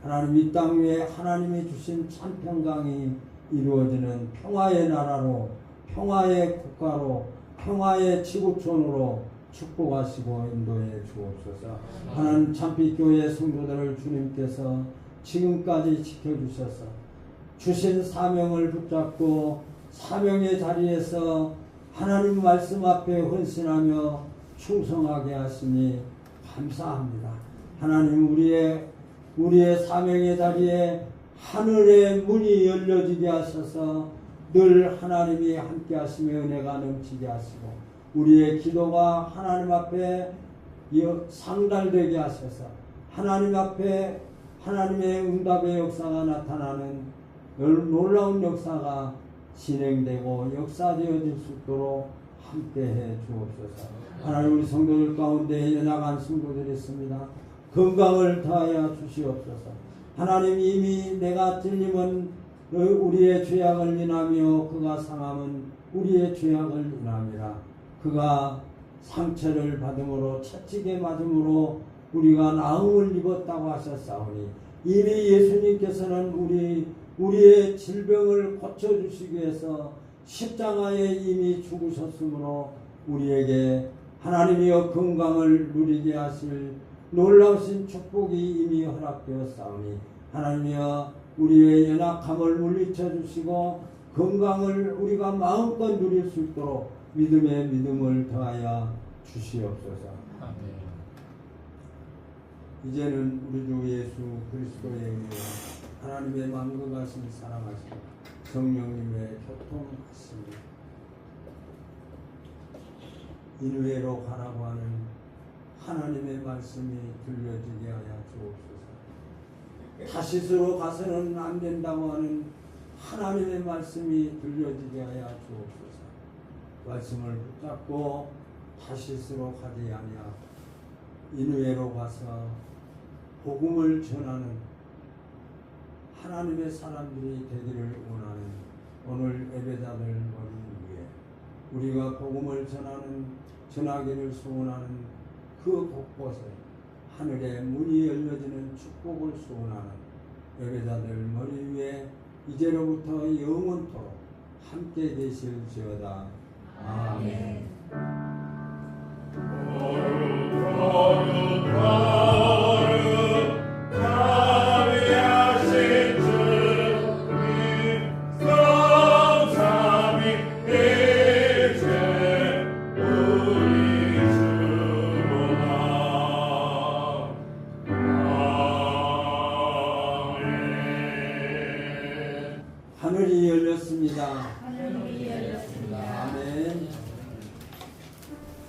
하나님, 이 땅 위에 하나님이 주신 참 평강이 이루어지는 평화의 나라로, 평화의 국가로, 평화의 지구촌으로 축복하시고 인도해 주옵소서. 하나님, 참빛교회 성도들을 주님께서 지금까지 지켜주셔서 주신 사명을 붙잡고 사명의 자리에서 하나님 말씀 앞에 헌신하며 충성하게 하시니 감사합니다. 하나님, 우리의 사명의 자리에 하늘의 문이 열려지게 하셔서 늘 하나님이 함께 하시며 은혜가 넘치게 하시고 우리의 기도가 하나님 앞에 상달되게 하셔서 하나님 앞에 하나님의 응답의 역사가 나타나는 놀라운 역사가 진행되고 역사되어질 수 있도록 함께해 주옵소서. 하나님, 우리 성도들 가운데 연약한 성도들이 있습니다. 건강을 더하여 주시옵소서. 하나님, 이미 내가 찔림은 우리의 죄악을 인하며 그가 상함은 우리의 죄악을 인함이라. 그가 상처를 받음으로 채찍에 맞음으로 우리가 나음을 입었다고 하셨사오니 이미 예수님께서는 우리의 질병을 고쳐주시기 위해서 십자가에 이미 죽으셨으므로 우리에게 하나님이여 건강을 누리게 하실 놀라우신 축복이 이미 허락되었사오니 하나님이여 우리의 연약함을 물리쳐 주시고 건강을 우리가 마음껏 누릴 수 있도록 믿음의 믿음을 더하여 주시옵소서. 아멘. 이제는 우리 주 예수 그리스도의 은혜와 하나님의 만국하신 사랑하신 성령님의 교통하심이 인외로 가라고 하는 하나님의 말씀이 들려지게 하여 주옵소서. 다시스로 가서는 안 된다고 하는 하나님의 말씀이 들려지게 하여 주옵소서. 말씀을 붙잡고 다시스로 가지 아니하고 인외로 가서 복음을 전하는 하나님의 사람들이 되기를 원하는 오늘 예배자들 머리 위에 우리가 복음을 전하기를 소원하는 그 곳곳에 하늘의 문이 열려지는 축복을 소원하는 예배자들 머리 위에 이제로부터 영원토록 함께 계실지어다. 아멘.